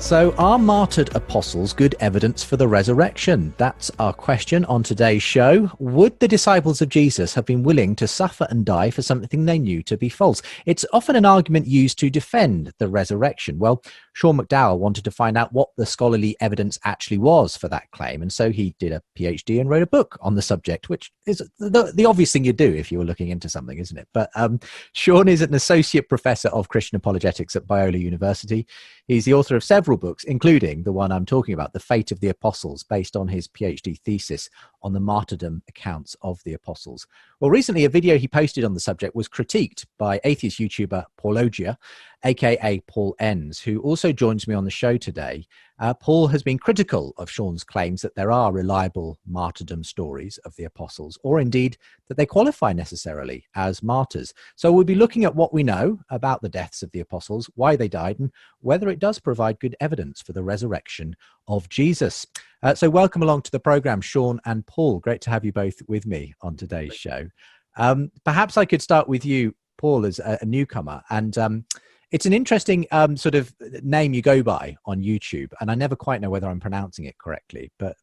So, are martyred apostles good evidence for the resurrection? That's our question on today's show. Would the disciples of Jesus have been willing to suffer and die for something they knew to be false? It's often an argument used to defend the resurrection. Well, Sean McDowell wanted to find out what the scholarly evidence actually was for that claim, and so he did a PhD and wrote a book on the subject, which is the obvious thing you do if you were looking into something, isn't it? But Sean is an associate professor of Christian apologetics at Biola University. He's the author of several books, including the one I'm talking about, The Fate of the Apostles, based on his PhD thesis on the martyrdom accounts of the apostles. Well, recently a video he posted on the subject was critiqued by atheist YouTuber Paulogia, aka Paul Enns, who also joins me on the show today. Paul has been critical of Sean's claims that there are reliable martyrdom stories of the apostles, or indeed that they qualify necessarily as martyrs. So we'll be looking at what we know about the deaths of the apostles, why they died, and whether it does provide good evidence for the resurrection of Jesus. So welcome along to the program, Sean and Paul. Great to have you both with me on today's show. Perhaps I could start with you, Paul, as a newcomer. And it's an interesting sort of name you go by on YouTube, and I never quite know whether I'm pronouncing it correctly. But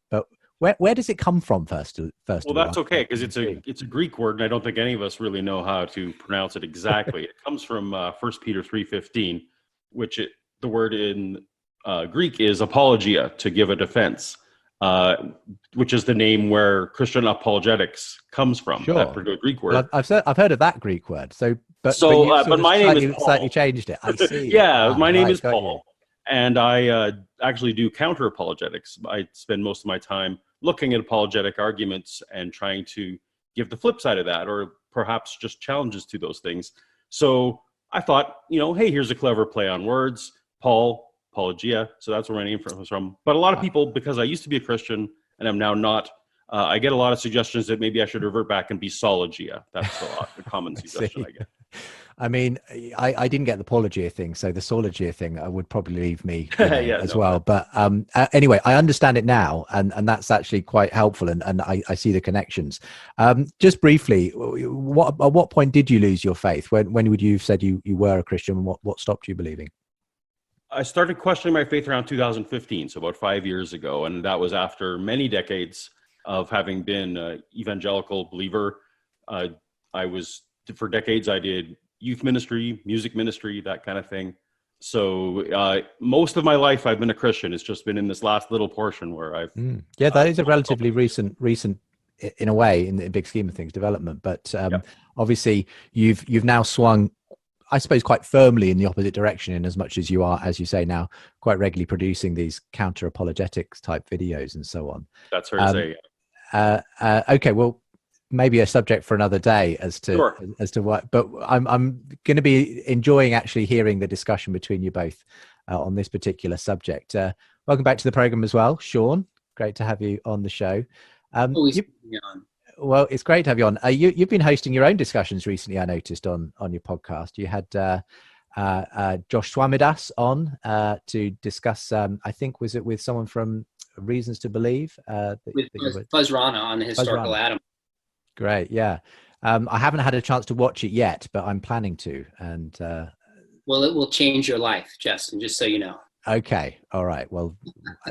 where does it come from first? Well, that's okay, because it's a Greek word, and I don't think any of us really know how to pronounce it exactly. It comes from 1 Peter 3:15, which the word in Greek is apologia, to give a defense, which is the name where Christian apologetics comes from. Sure. That Greek word. Well, I've heard of that Greek word. But my name is Paul. Slightly changed it. I see. Yeah, my name is Paul, and I actually do counter apologetics. I spend most of my time looking at apologetic arguments and trying to give the flip side of that, or perhaps just challenges to those things. So I thought, hey, here's a clever play on words. Paul, apologia. So that's where my name comes from. But a lot of people, because I used to be a Christian and I'm now not, I get a lot of suggestions that maybe I should revert back and be Paulogia. That's a common suggestion I get. I mean, I didn't get the Paulogia thing, so the Paulogia thing would probably leave me well. But anyway, I understand it now, and that's actually quite helpful, and I see the connections. Just briefly, at what point did you lose your faith? When would you have said you were a Christian, and what stopped you believing? I started questioning my faith around 2015, so about 5 years ago, and that was after many decades of having been an evangelical believer. For decades, I did youth ministry, music ministry, that kind of thing. So most of my life, I've been a Christian. It's just been in this last little portion where I've... Yeah, that is a relatively recent, in a way, in the big scheme of things, development. But obviously, you've now swung, I suppose, quite firmly in the opposite direction, in as much as you are, as you say now, quite regularly producing these counter apologetics type videos and so on. That's fair to say. Okay, well, maybe a subject for another day as to what. But I'm going to be enjoying actually hearing the discussion between you both on this particular subject. Welcome back to the program as well, Sean. Great to have you on the show. Well, it's great to have you on. You've been hosting your own discussions recently, I noticed, on your podcast. You had Josh Swamidas on to discuss, I think, was it with someone from Reasons to Believe? With Buzz Rana on the historical atom. Great, yeah. I haven't had a chance to watch it yet, but I'm planning to. And well, it will change your life, Justin, just so you know. Okay, all right. Well,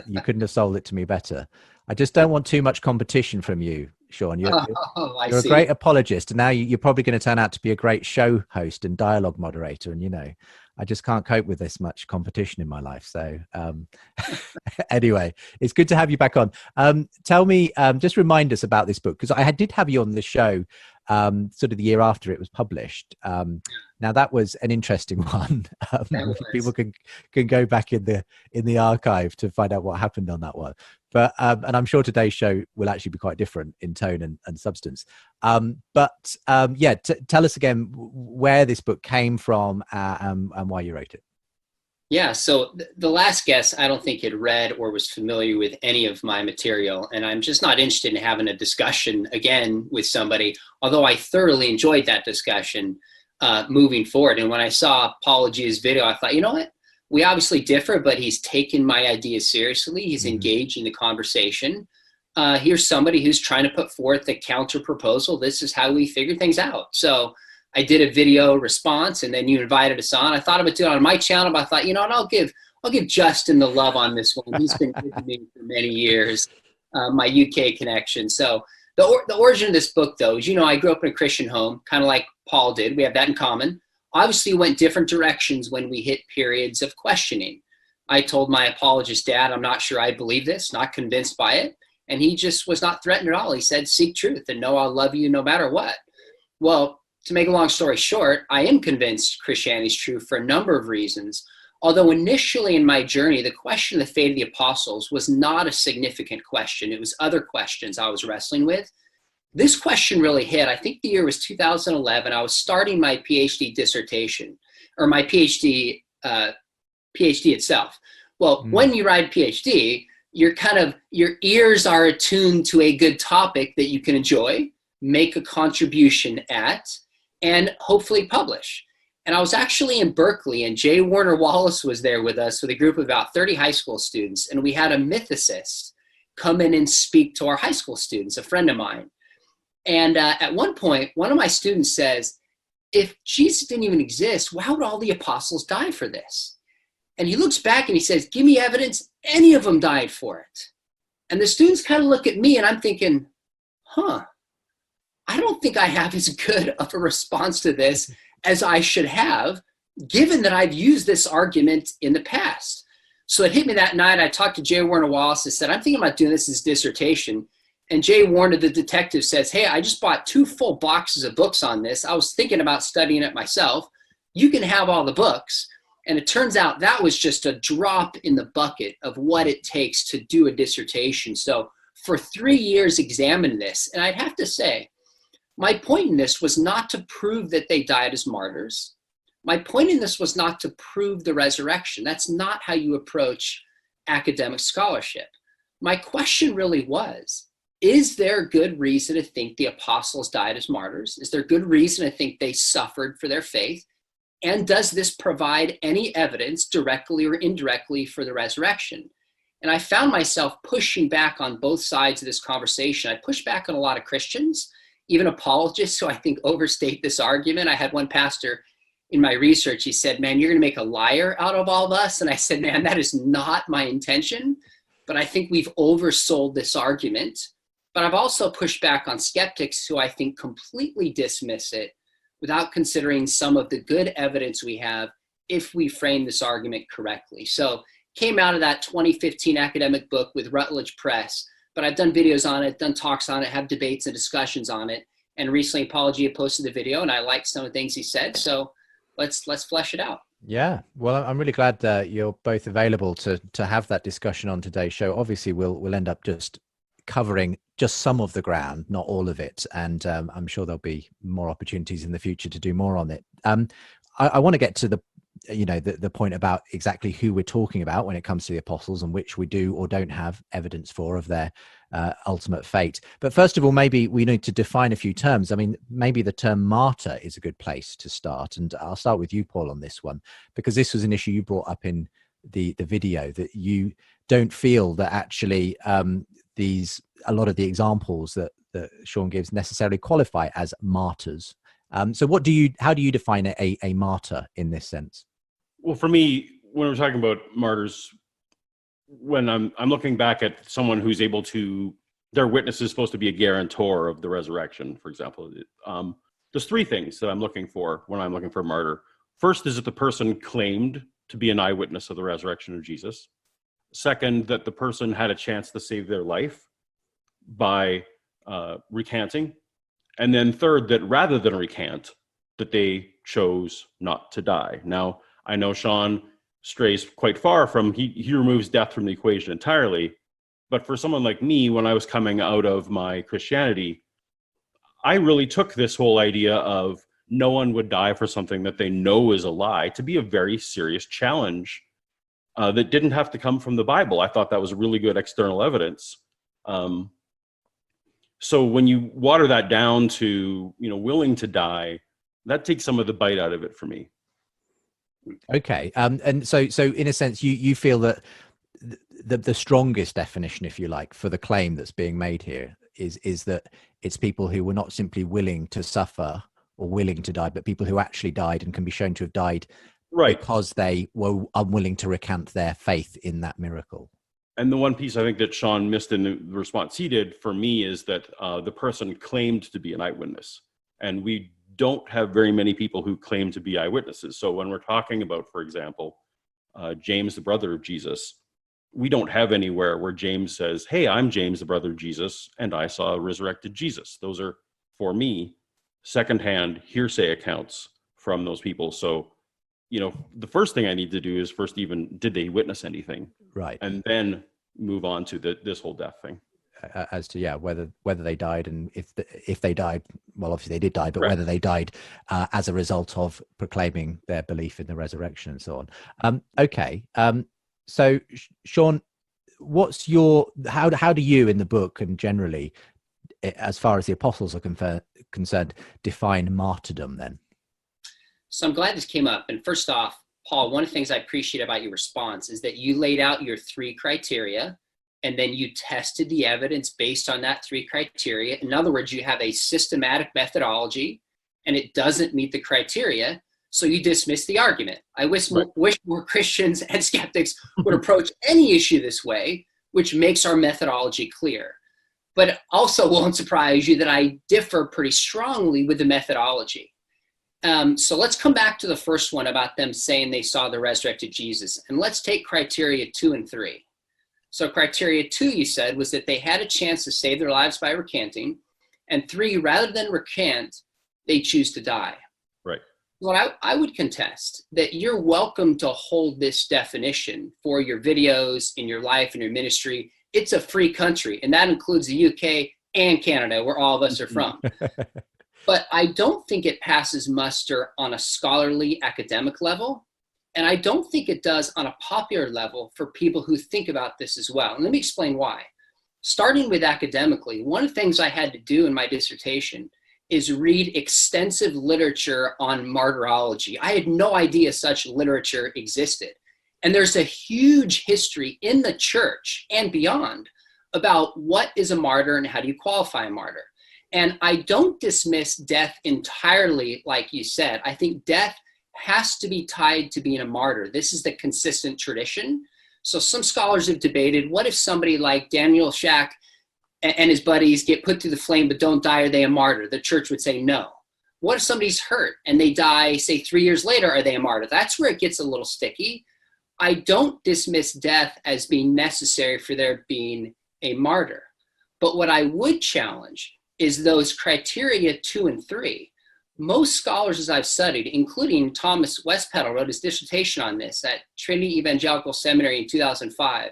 you couldn't have sold it to me better. I just don't want too much competition from you, Sean. You're a great apologist, and now you're probably going to turn out to be a great show host and dialogue moderator. And I just can't cope with this much competition in my life. So anyway, it's good to have you back on. Tell me, just remind us about this book, because I did have you on the show sort of the year after it was published. Now that was an interesting one. People can go back in the archive to find out what happened on that one. But and I'm sure today's show will actually be quite different in tone and substance. But tell us again where this book came from and why you wrote it. Yeah, so the last guest, I don't think had read or was familiar with any of my material, and I'm just not interested in having a discussion again with somebody, although I thoroughly enjoyed that discussion moving forward. And when I saw Paulogia's video, I thought, you know what? We obviously differ, but he's taken my ideas seriously. He's engaged in the conversation. Here's somebody who's trying to put forth a counter proposal. This is how we figure things out. So I did a video response, and then you invited us on. I thought about doing it on my channel, but I thought, you know what, I'll give Justin the love on this one. He's been good to me for many years, my UK connection. So the origin of this book, though, is, I grew up in a Christian home, kind of like Paul did. We have that in common. Obviously, went different directions when we hit periods of questioning. I told my apologist dad, I'm not sure I believe this, not convinced by it. And he just was not threatened at all. He said, seek truth and know I'll love you no matter what. Well, to make a long story short, I am convinced Christianity is true for a number of reasons. Although initially in my journey, the question of the fate of the apostles was not a significant question. It was other questions I was wrestling with. This question really hit. I think the year was 2011. I was starting my PhD dissertation, or my PhD itself. Well, when you write a PhD, your ears are attuned to a good topic that you can enjoy, make a contribution at, and hopefully publish. And I was actually in Berkeley, and J. Warner Wallace was there with us with a group of about 30 high school students. And we had a mythicist come in and speak to our high school students, a friend of mine. And at one point, one of my students says, if Jesus didn't even exist, why would all the apostles die for this? And he looks back and he says, give me evidence any of them died for it. And the students kind of look at me and I'm thinking, I don't think I have as good of a response to this as I should have, given that I've used this argument in the past. So it hit me that night. I talked to J. Warner Wallace and said, I'm thinking about doing this as dissertation. And J. Warner, the detective, says, hey, I just bought 2 full boxes of books on this. I was thinking about studying it myself. You can have all the books. And it turns out that was just a drop in the bucket of what it takes to do a dissertation. So for 3 years, examined this. And I'd have to say, my point in this was not to prove that they died as martyrs. My point in this was not to prove the resurrection. That's not how you approach academic scholarship. My question really was, is there good reason to think the apostles died as martyrs? Is there good reason to think they suffered for their faith? And does this provide any evidence directly or indirectly for the resurrection? And I found myself pushing back on both sides of this conversation. I pushed back on a lot of Christians, even apologists who I think overstate this argument. I had one pastor in my research, he said, man, you're going to make a liar out of all of us. And I said, man, that is not my intention. But I think we've oversold this argument. But I've also pushed back on skeptics who I think completely dismiss it without considering some of the good evidence we have if we frame this argument correctly. So came out of that 2015 academic book with Routledge Press, but I've done videos on it, done talks on it, have debates and discussions on it. And recently Paulogia posted the video and I liked some of the things he said. So let's flesh it out. Yeah, well, I'm really glad that you're both available to have that discussion on today's show. Obviously, we'll end up just covering just some of the ground, not all of it. And I'm sure there'll be more opportunities in the future to do more on it. I want to get to the point about exactly who we're talking about when it comes to the apostles and which we do or don't have evidence for of their ultimate fate. But first of all, maybe we need to define a few terms. I mean, maybe the term martyr is a good place to start. And I'll start with you, Paul, on this one, because this was an issue you brought up in the video, that you don't feel that actually a lot of the examples that Sean gives necessarily qualify as martyrs. So how do you define a martyr in this sense? Well, for me, when we're talking about martyrs, when I'm looking back at someone who's able to, their witness is supposed to be a guarantor of the resurrection, for example. There's 3 things that I'm looking for when I'm looking for a martyr. First is that the person claimed to be an eyewitness of the resurrection of Jesus. Second, that the person had a chance to save their life by recanting. And then third, that rather than recant, that they chose not to die. Now, I know Sean strays quite far from, he removes death from the equation entirely. But for someone like me, when I was coming out of my Christianity, I really took this whole idea of no one would die for something that they know is a lie to be a very serious challenge that didn't have to come from the Bible. I thought that was really good external evidence. So when you water that down to, willing to die, that takes some of the bite out of it for me. Okay. And so in a sense, you feel that the strongest definition, if you like, for the claim that's being made here is that it's people who were not simply willing to suffer or willing to die, but people who actually died and can be shown to have died Right. because they were unwilling to recant their faith in that miracle. And the one piece I think that Sean missed in the response he did for me is that the person claimed to be an eyewitness. And we don't have very many people who claim to be eyewitnesses. So when we're talking about, for example, James, the brother of Jesus, we don't have anywhere where James says, hey, I'm James, the brother of Jesus, and I saw a resurrected Jesus. Those are, for me, secondhand hearsay accounts from those people. So, the first thing I need to do is first even, did they witness anything? Right. And then move on to this whole death thing. As to whether they died, and if they died, well, obviously they did die, but Correct. whether they died as a result of proclaiming their belief in the resurrection and so on. Okay. So Sean, what's how do you in the book and generally, as far as the apostles are concerned, define martyrdom then? So I'm glad this came up. And first off, Paul, one of the things I appreciate about your response is that you laid out your 3 criteria, and then you tested the evidence based on that 3 criteria. In other words, you have a systematic methodology, and it doesn't meet the criteria, so you dismiss the argument. I wish more Christians and skeptics would approach any issue this way, which makes our methodology clear. But it also won't surprise you that I differ pretty strongly with the methodology. So let's come back to the first one about them saying they saw the resurrected Jesus. And let's take criteria 2 and 3. So criteria 2, you said, was that they had a chance to save their lives by recanting. And 3, rather than recant, they choose to die. Right. Well, I would contest that you're welcome to hold this definition for your videos, in your life, in your ministry. It's a free country, and that includes the UK and Canada, where all of us are from. But I don't think it passes muster on a scholarly academic level. And I don't think it does on a popular level for people who think about this as well. And let me explain why. Starting with academically, one of the things I had to do in my dissertation is read extensive literature on martyrology. I had no idea such literature existed. And there's a huge history in the church and beyond about what is a martyr and how do you qualify a martyr. And I don't dismiss death entirely, like you said. I think death has to be tied to being a martyr. This is the consistent tradition. So some scholars have debated, what if somebody like Daniel Shack and his buddies get put through the flame but don't die? Are they a martyr? The church would say no. What if somebody's hurt and they die, say 3 years later? Are they a martyr? That's where it gets a little sticky. I don't dismiss death as being necessary for there being a martyr. But what I would challenge is those criteria 2 and 3. Most scholars, as I've studied, including Thomas Westpedal, wrote his dissertation on this at Trinity Evangelical Seminary in 2005.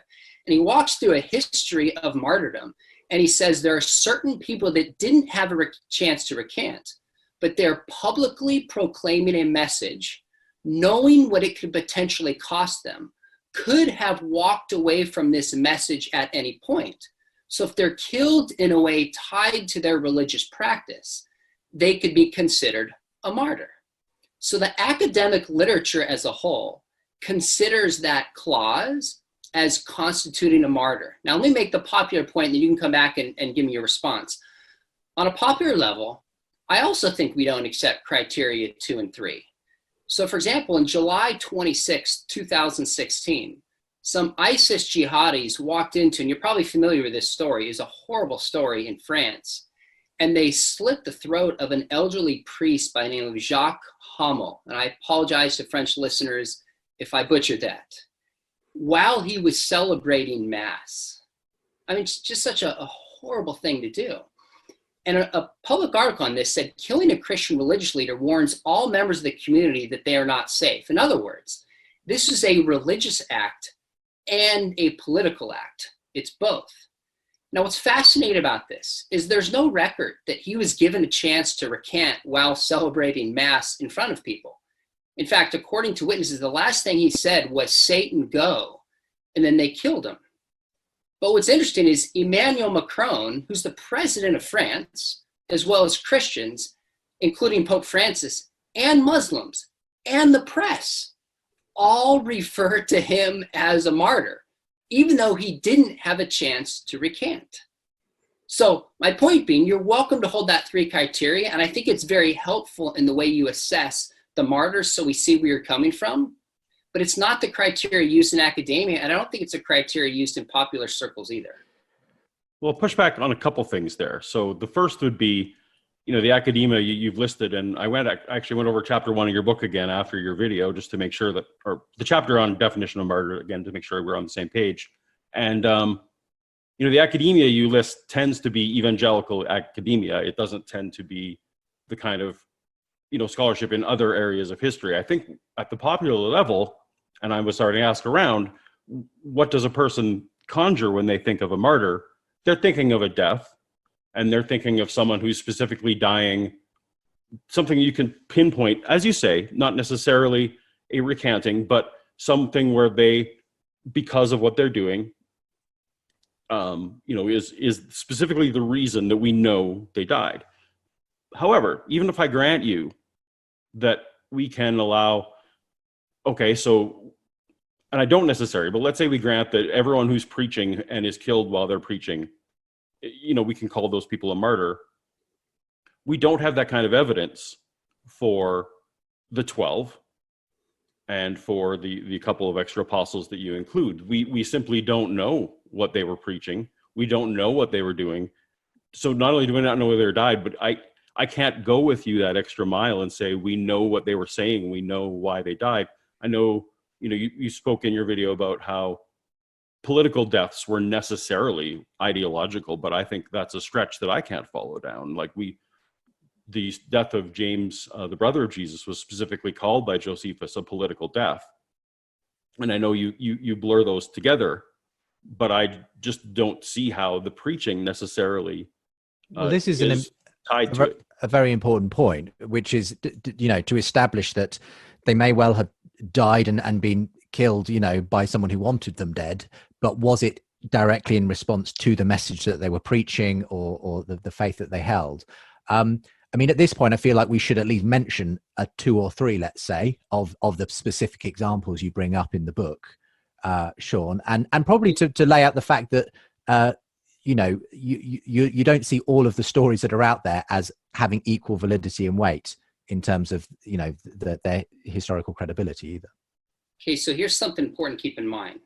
And he walks through a history of martyrdom. And he says there are certain people that didn't have a chance to recant, but they're publicly proclaiming a message, knowing what it could potentially cost them, could have walked away from this message at any point. So if they're killed in a way tied to their religious practice, they could be considered a martyr. So the academic literature as a whole considers that clause as constituting a martyr. Now, let me make the popular point, and then you can come back and give me your response. On a popular level, I also think we don't accept criteria 2 and 3. So, for example, in July 26, 2016, some ISIS jihadis walked into, and you're probably familiar with this story, it's a horrible story in France, and they slit the throat of an elderly priest by the name of Jacques Hamel. And I apologize to French listeners if I butchered that. While he was celebrating Mass. I mean, it's just such a horrible thing to do. And a public article on this said, killing a Christian religious leader warns all members of the community that they are not safe. In other words, this is a religious act and a political act. It's both. Now, what's fascinating about this is there's no record that he was given a chance to recant while celebrating Mass in front of people. In fact, according to witnesses, the last thing he said was, "Satan, go," and then they killed him. But what's interesting is Emmanuel Macron, who's the president of France, as well as Christians, including Pope Francis, and Muslims, and the press, all refer to him as a martyr, even though he didn't have a chance to recant. So my point being, you're welcome to hold that 3 criteria, and I think it's very helpful in the way you assess the martyrs so we see where you're coming from, but it's not the criteria used in academia, and I don't think it's a criteria used in popular circles either. Well, push back on a couple things there. So the first would be, the academia you've listed, and I actually went over chapter 1 of your book again after your video, just to make sure that, or the chapter on definition of martyr again, to make sure we're on the same page. And, the academia you list tends to be evangelical academia. It doesn't tend to be the kind of, scholarship in other areas of history. I think at the popular level, and I was starting to ask around, what does a person conjure when they think of a martyr? They're thinking of a death, and they're thinking of someone who's specifically dying, something you can pinpoint, as you say, not necessarily a recanting, but something where they, because of what they're doing, is specifically the reason that we know they died. However, even if I grant you that we can allow, okay, so, and I don't necessarily, but let's say we grant that everyone who's preaching and is killed while they're preaching, we can call those people a martyr. We don't have that kind of evidence for the 12 and for the couple of extra apostles that you include. We simply don't know what they were preaching. We don't know what they were doing. So not only do we not know whether they died, but I can't go with you that extra mile and say we know what they were saying, we know why they died. I know, you spoke in your video about how political deaths were necessarily ideological, but I think that's a stretch that I can't follow down. Like the death of James, the brother of Jesus, was specifically called by Josephus a political death. And I know you blur those together, but I just don't see how the preaching necessarily this is tied to it. A very important point, which is, to establish that they may well have died and been killed, by someone who wanted them dead, but was it directly in response to the message that they were preaching or the faith that they held? At this point, I feel like we should at least mention 2 or 3, let's say, of the specific examples you bring up in the book, Sean, and probably to lay out the fact that, you don't see all of the stories that are out there as having equal validity and weight in terms of, their historical credibility either. Okay, so here's something important to keep in mind.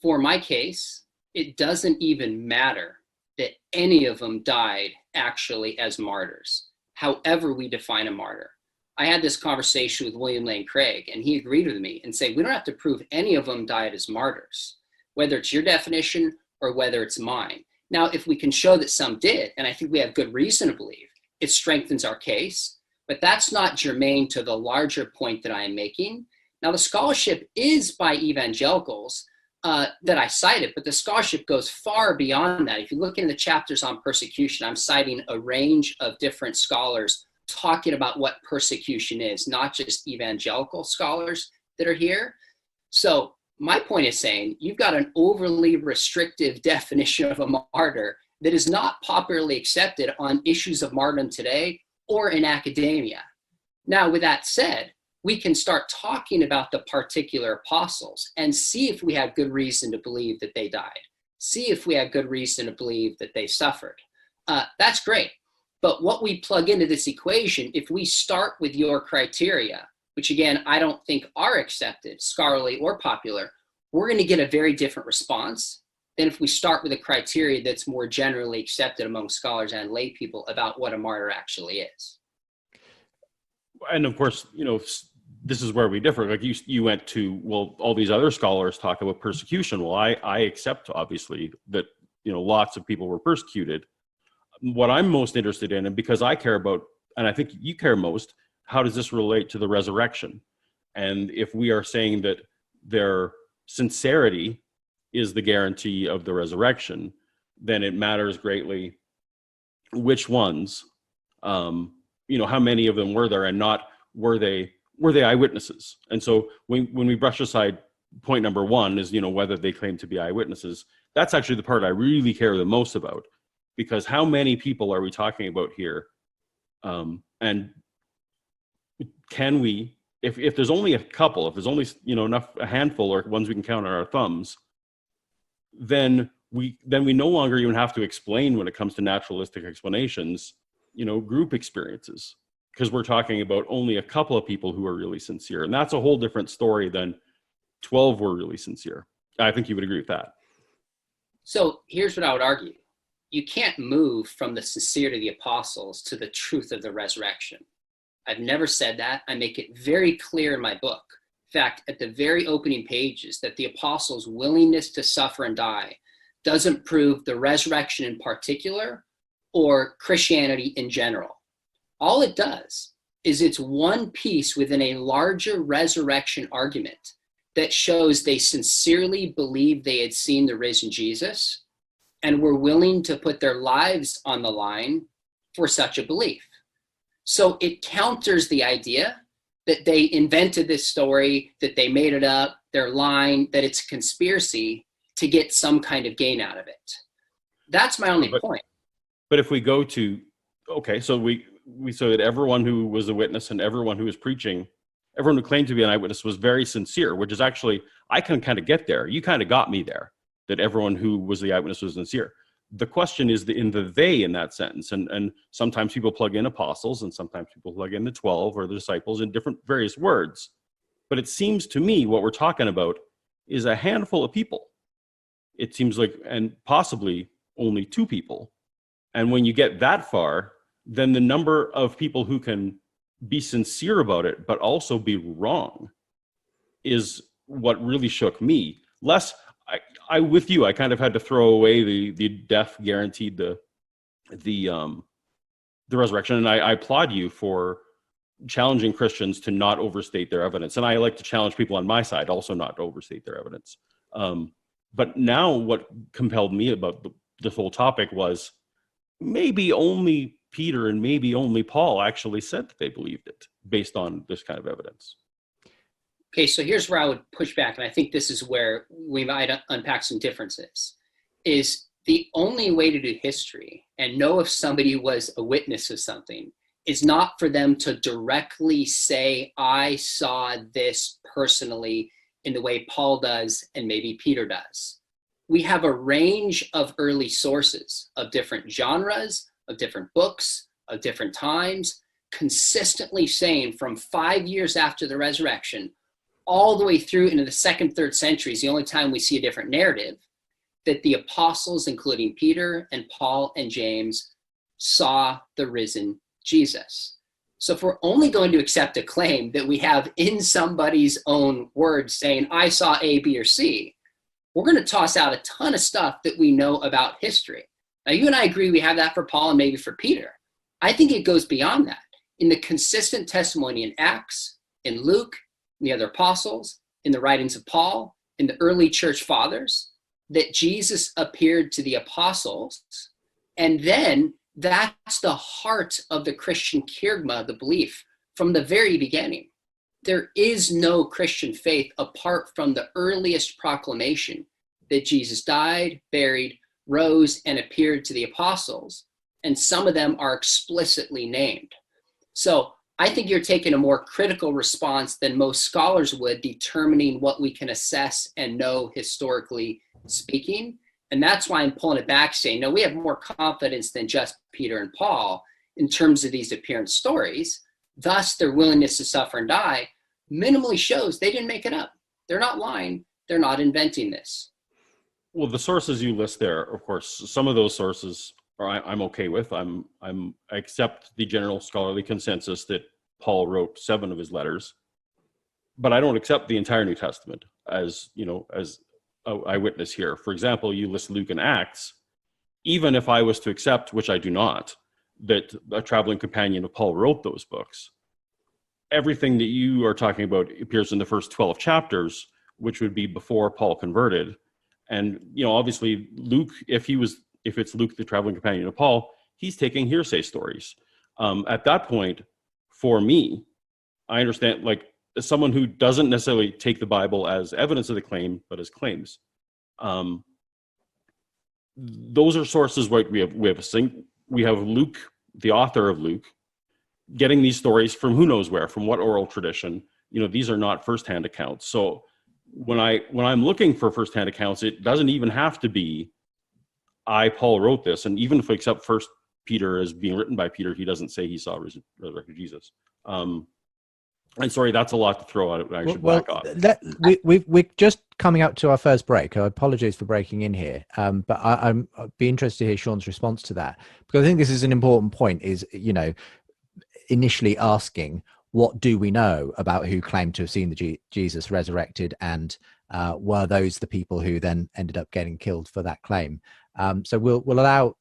For my case, it doesn't even matter that any of them died actually as martyrs, however we define a martyr. I had this conversation with William Lane Craig, and he agreed with me and said, we don't have to prove any of them died as martyrs, whether it's your definition or whether it's mine. Now, if we can show that some did, and I think we have good reason to believe, it strengthens our case, but that's not germane to the larger point that I am making. Now, the scholarship is by evangelicals that I cited, but the scholarship goes far beyond that. If you look in the chapters on persecution, I'm citing a range of different scholars talking about what persecution is, not just evangelical scholars that are here. So my point is saying you've got an overly restrictive definition of a martyr that is not popularly accepted on issues of martyrdom today or in academia. Now, with that said, we can start talking about the particular apostles and see if we have good reason to believe that they died. See if we have good reason to believe that they suffered. That's great. But what we plug into this equation, if we start with your criteria, which again, I don't think are accepted, scholarly or popular, we're going to get a very different response than if we start with a criteria that's more generally accepted among scholars and lay people about what a martyr actually is. And of course, this is where we differ. Like you went to, well, all these other scholars talk about persecution. Well, I accept obviously that, lots of people were persecuted. What I'm most interested in, and because I care about, and I think you care most, how does this relate to the resurrection? And if we are saying that their sincerity is the guarantee of the resurrection, then it matters greatly which ones, how many of them were there, and not were they eyewitnesses. And so when we brush aside point number 1 is, whether they claim to be eyewitnesses, that's actually the part I really care the most about, because how many people are we talking about here? And can we, if there's only a couple, if there's only, a handful or ones we can count on our thumbs, then we no longer even have to explain when it comes to naturalistic explanations, group experiences. because we're talking about only a couple of people who are really sincere. And that's a whole different story than 12 were really sincere. I think you would agree with that. So here's what I would argue. You can't move from the sincerity of the apostles to the truth of the resurrection. I've never said that. I make it very clear in my book. In fact, at the very opening pages, that the apostles' willingness to suffer and die doesn't prove the resurrection in particular or Christianity in general. All it does is it's one piece within a larger resurrection argument that shows they sincerely believed they had seen the risen Jesus and were willing to put their lives on the line for such a belief. So it counters the idea that they invented this story, that they made it up, they're lying, that it's a conspiracy to get some kind of gain out of it. That's my only point. But if we go to, okay, so we saw that everyone who was a witness and everyone who was preaching, everyone who claimed to be an eyewitness was very sincere, which is actually, I can kind of get there. You kind of got me there, that everyone who was the eyewitness was sincere. The question is in the they in that sentence. And sometimes people plug in apostles and sometimes people plug in the 12 or the disciples in different various words. But it seems to me what we're talking about is a handful of people. It seems like, and possibly only 2 people. And when you get that far, then the number of people who can be sincere about it, but also be wrong, is what really shook me. I with you, I kind of had to throw away the death guaranteed the resurrection, and I applaud you for challenging Christians to not overstate their evidence. And I like to challenge people on my side also not to overstate their evidence. But now what compelled me about this whole topic was maybe only Peter and maybe only Paul actually said that they believed it based on this kind of evidence. Okay, so here's where I would push back, and I think this is where we might unpack some differences, is the only way to do history and know if somebody was a witness of something is not for them to directly say, I saw this personally in the way Paul does and maybe Peter does. We have a range of early sources of different genres, of different books, of different times, consistently saying from 5 years after the resurrection, all the way through into the 2nd, 3rd centuries, the only time we see a different narrative, that the apostles, including Peter and Paul and James, saw the risen Jesus. So if we're only going to accept a claim that we have in somebody's own words saying, I saw A, B, or C, we're going to toss out a ton of stuff that we know about history. Now, you and I agree we have that for Paul and maybe for Peter. I think it goes beyond that. In the consistent testimony in Acts, in Luke, in the other apostles, in the writings of Paul, in the early church fathers, that Jesus appeared to the apostles. And then that's the heart of the Christian kerygma, the belief, from the very beginning. There is no Christian faith apart from the earliest proclamation that Jesus died, buried, rose, and appeared to the apostles. And some of them are explicitly named. So I think you're taking a more critical response than most scholars would, determining what we can assess and know historically speaking. And that's why I'm pulling it back, saying, no, we have more confidence than just Peter and Paul in terms of these appearance stories. Thus, their willingness to suffer and die minimally shows they didn't make it up. They're not lying. They're not inventing this. Well, the sources you list there, of course, some of those sources I'm okay with. I accept the general scholarly consensus that Paul wrote 7 of his letters, but I don't accept the entire New Testament as an eyewitness here. For example, you list Luke and Acts. Even if I was to accept, which I do not, that a traveling companion of Paul wrote those books, everything that you are talking about appears in the first 12 chapters, which would be before Paul converted. And obviously Luke, if it's Luke, the traveling companion of Paul, he's taking hearsay stories. At that point, for me, I understand, like, as someone who doesn't necessarily take the Bible as evidence of the claim, but as claims. Those are sources where we have Luke, the author of Luke, getting these stories from who knows where, from what oral tradition. These are not firsthand accounts. So when I'm looking for firsthand accounts, it doesn't even have to be Paul wrote this. And even if we accept Peter as being written by Peter. He doesn't say he saw resurrected Jesus. And sorry, that's a lot to throw out. I should back off. We're just coming up to our first break. I apologize for breaking in here, but I'd be interested to hear Sean's response to that, because I think this is an important point, is, initially asking, what do we know about who claimed to have seen the Jesus resurrected, and were those the people who then ended up getting killed for that claim? So we'll allow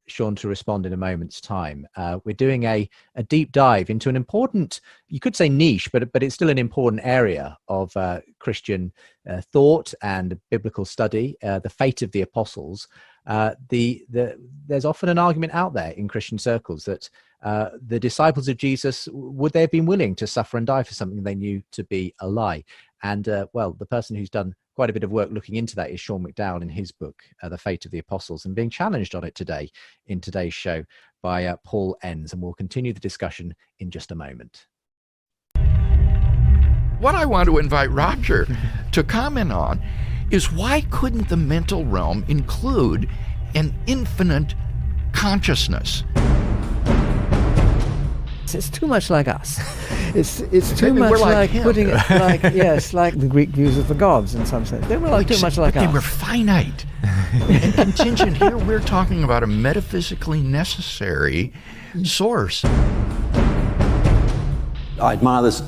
Sean to respond in a moment's time. We're doing a deep dive into an important, you could say niche, but it's still an important area of Christian thought and biblical study, the fate of the apostles. There's often an argument out there in Christian circles that the disciples of Jesus, would they have been willing to suffer and die for something they knew to be a lie? And the person who's done quite a bit of work looking into that is Sean McDowell in his book, The Fate of the Apostles, and being challenged on it today in today's show by Paul Enns. And we'll continue the discussion in just a moment. What I want to invite Roger to comment on is, why couldn't the mental realm include an infinite consciousness? It's too much like us. It's too much like putting it like, yes, like the Greek views of the gods in some sense. They were like too much like us. They were finite and contingent. Here we're talking about a metaphysically necessary source. I admire this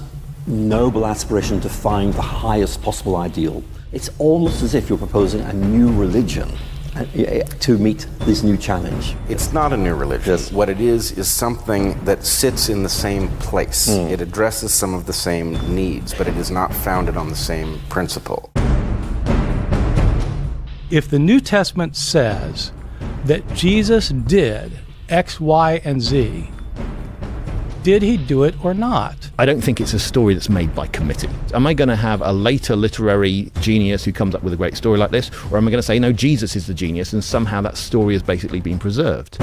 noble aspiration to find the highest possible ideal. It's almost as if you're proposing a new religion to meet this new challenge. It's not a new religion. Yes. What it is something that sits in the same place. It addresses some of the same needs, but it is not founded on the same principle. If the New Testament says that Jesus did X, Y, and Z, did he do it or not? I don't think it's a story that's made by committee. Am I going to have a later literary genius who comes up with a great story like this? Or am I going to say, no, Jesus is the genius, and somehow that story has basically been preserved?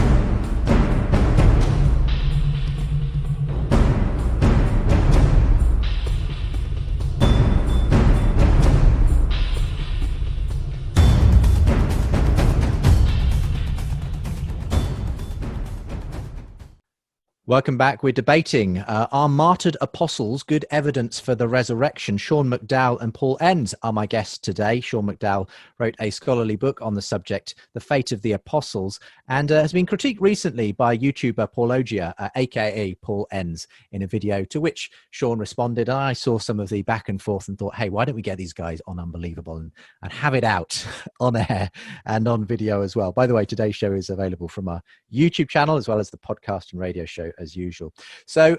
Welcome back. We're debating, are martyred apostles good evidence for the resurrection? Sean McDowell and Paul Enns are my guests today. Sean McDowell wrote a scholarly book on the subject, The Fate of the Apostles, and has been critiqued recently by YouTuber Paulogia, aka Paul Enns, in a video to which Sean responded. And I saw some of the back and forth and thought, hey, why don't we get these guys on Unbelievable and have it out on air and on video as well? By the way, today's show is available from our YouTube channel as well as the podcast and radio show as usual. So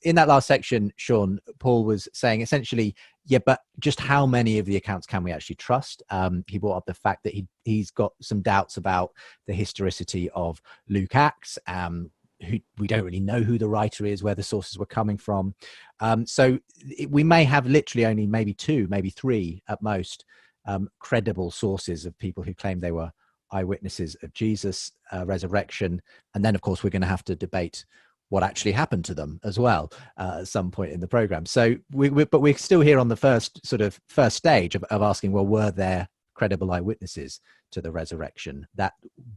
in that last section, Sean, Paul was saying essentially, yeah, but just how many of the accounts can we actually trust? He brought up the fact that he's got some doubts about the historicity of Luke Acts. We don't really know who the writer is, where the sources were coming from. So we may have literally only maybe 2, maybe 3 at most credible sources of people who claim they were eyewitnesses of Jesus' resurrection. And then, of course, we're going to have to debate what actually happened to them as well at some point in the program. So but we're still here on the first stage of asking, well, were there credible eyewitnesses to the resurrection that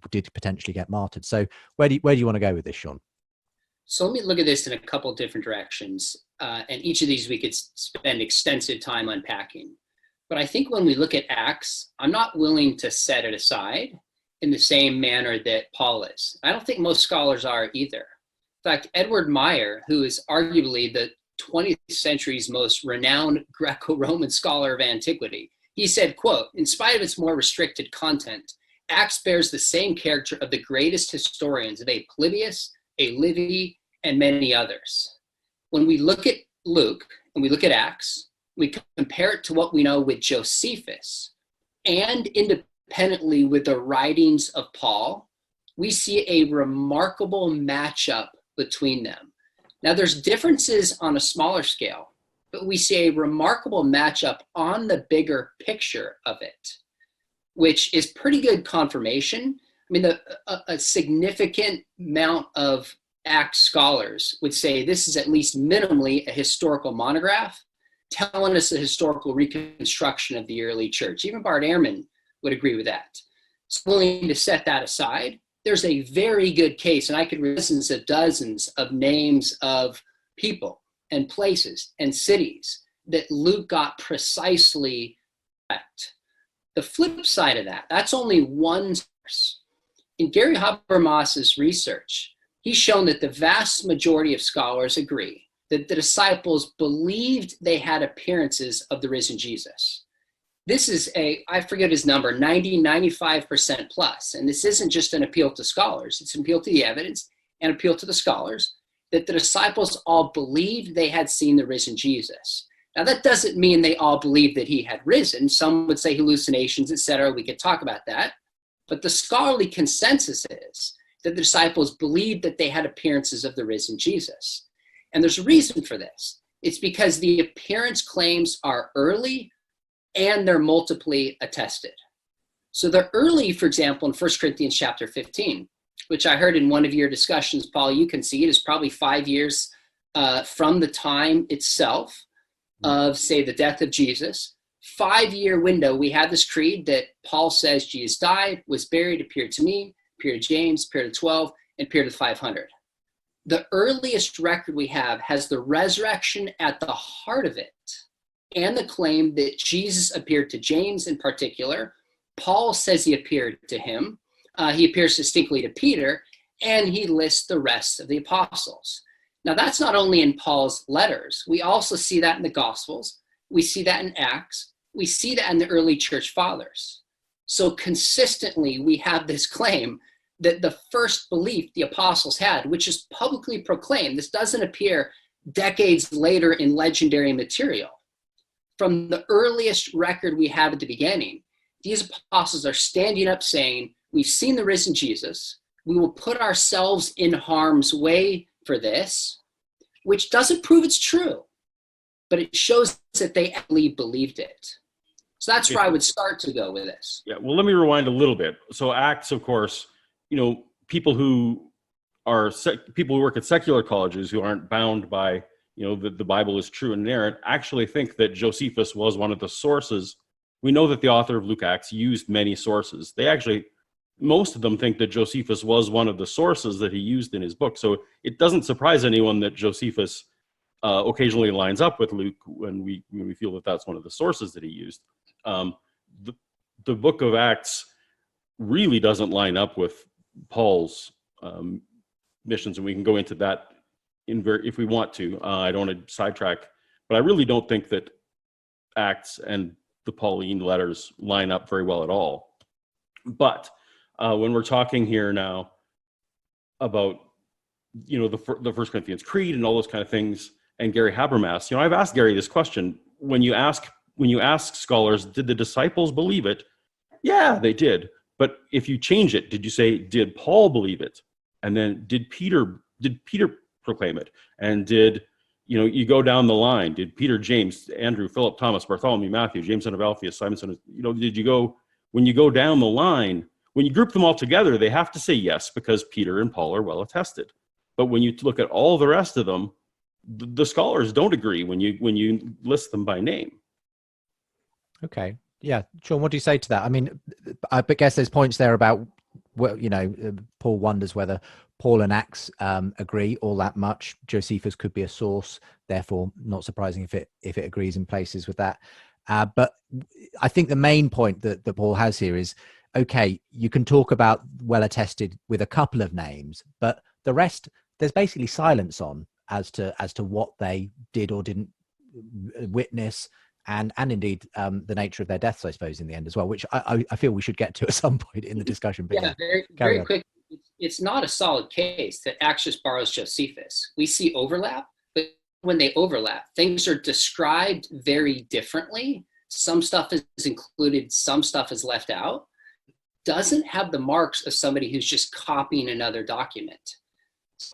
did potentially get martyred? So where do you want to go with this, Sean? So let me look at this in a couple different directions. And each of these we could spend extensive time unpacking. But I think when we look at Acts, I'm not willing to set it aside in the same manner that Paul is. I don't think most scholars are either. In fact, Edward Meyer, who is arguably the 20th century's most renowned Greco-Roman scholar of antiquity, he said, quote, in spite of its more restricted content, Acts bears the same character of the greatest historians of A. Polybius, A. Livy, and many others. When we look at Luke and we look at Acts, we compare it to what we know with Josephus and independently with the writings of Paul, we see a remarkable matchup between them. Now, there's differences on a smaller scale, but we see a remarkable matchup on the bigger picture of it, which is pretty good confirmation. I mean, a significant amount of Acts scholars would say this is at least minimally a historical monograph telling us the historical reconstruction of the early church. Even Bart Ehrman would agree with that. So willing to set that aside, there's a very good case, and I could listen to dozens of names of people and places and cities that Luke got precisely correct. The flip side of that, that's only one source. In Gary Habermas's research, he's shown that the vast majority of scholars agree that the disciples believed they had appearances of the risen Jesus. This is I forget his number, 95% plus. And this isn't just an appeal to scholars, it's an appeal to the evidence and appeal to the scholars, that the disciples all believed they had seen the risen Jesus. Now, that doesn't mean they all believed that he had risen. Some would say hallucinations, etc. We could talk about that. But the scholarly consensus is that the disciples believed that they had appearances of the risen Jesus. And there's a reason for this. It's because the appearance claims are early and they're multiply attested. So they're early, for example, in 1 Corinthians chapter 15, which I heard in one of your discussions, Paul, you can see it is probably 5 years from the time itself of, say, the death of Jesus. 5-year window, we have this creed that Paul says Jesus died, was buried, appeared to me, appeared to James, appeared to 12, and appeared to 500. The earliest record we have has the resurrection at the heart of it, and the claim that Jesus appeared to James in particular. Paul says he appeared to him. He appears distinctly to Peter, and he lists the rest of the apostles. Now, that's not only in Paul's letters. We also see that in the Gospels. We see that in Acts. We see that in the early church fathers. So consistently, we have this claim that the first belief the apostles had, which is publicly proclaimed, this doesn't appear decades later in legendary material. From the earliest record we have at the beginning, these apostles are standing up saying, we've seen the risen Jesus. We will put ourselves in harm's way for this, which doesn't prove it's true, but it shows that they actually believed it. So that's where I would start to go with this. Yeah, well, let me rewind a little bit. So Acts, of course, people who work at secular colleges who aren't bound by, the Bible is true and inerrant, actually think that Josephus was one of the sources. We know that the author of Luke Acts used many sources. Most of them think that Josephus was one of the sources that he used in his book. So it doesn't surprise anyone that Josephus occasionally lines up with Luke when we feel that that's one of the sources that he used. The book of Acts really doesn't line up with Paul's missions, and we can go into that if we want to. I don't want to sidetrack, but I really don't think that Acts and the Pauline letters line up very well at all. But when we're talking here now about the 1 Corinthians Creed and all those kind of things, and Gary Habermas, I've asked Gary this question: when you ask scholars, did the disciples believe it? Yeah, they did. But if you change it, did you say, did Paul believe it? And then did Peter proclaim it? And did you go down the line? Did Peter, James, Andrew, Philip, Thomas, Bartholomew, Matthew, James son of Alphaeus, Simon son of, did you go, when you go down the line, when you group them all together, they have to say yes, because Peter and Paul are well attested. But when you look at all the rest of them, the scholars don't agree when you list them by name. Okay. Yeah. Sean, what do you say to that? I mean, I guess there's points there about, Paul wonders whether Paul and Acts agree all that much. Josephus could be a source, therefore not surprising if it agrees in places with that. But I think the main point that Paul has here is, okay, you can talk about well attested with a couple of names, but the rest, there's basically silence on as to what they did or didn't witness, and indeed the nature of their deaths, I suppose, in the end as well, which I feel we should get to at some point in the discussion. But yeah, very quick. It's not a solid case that Acts just borrows Josephus. We see overlap, but when they overlap, things are described very differently. Some stuff is included, some stuff is left out. Doesn't have the marks of somebody who's just copying another document.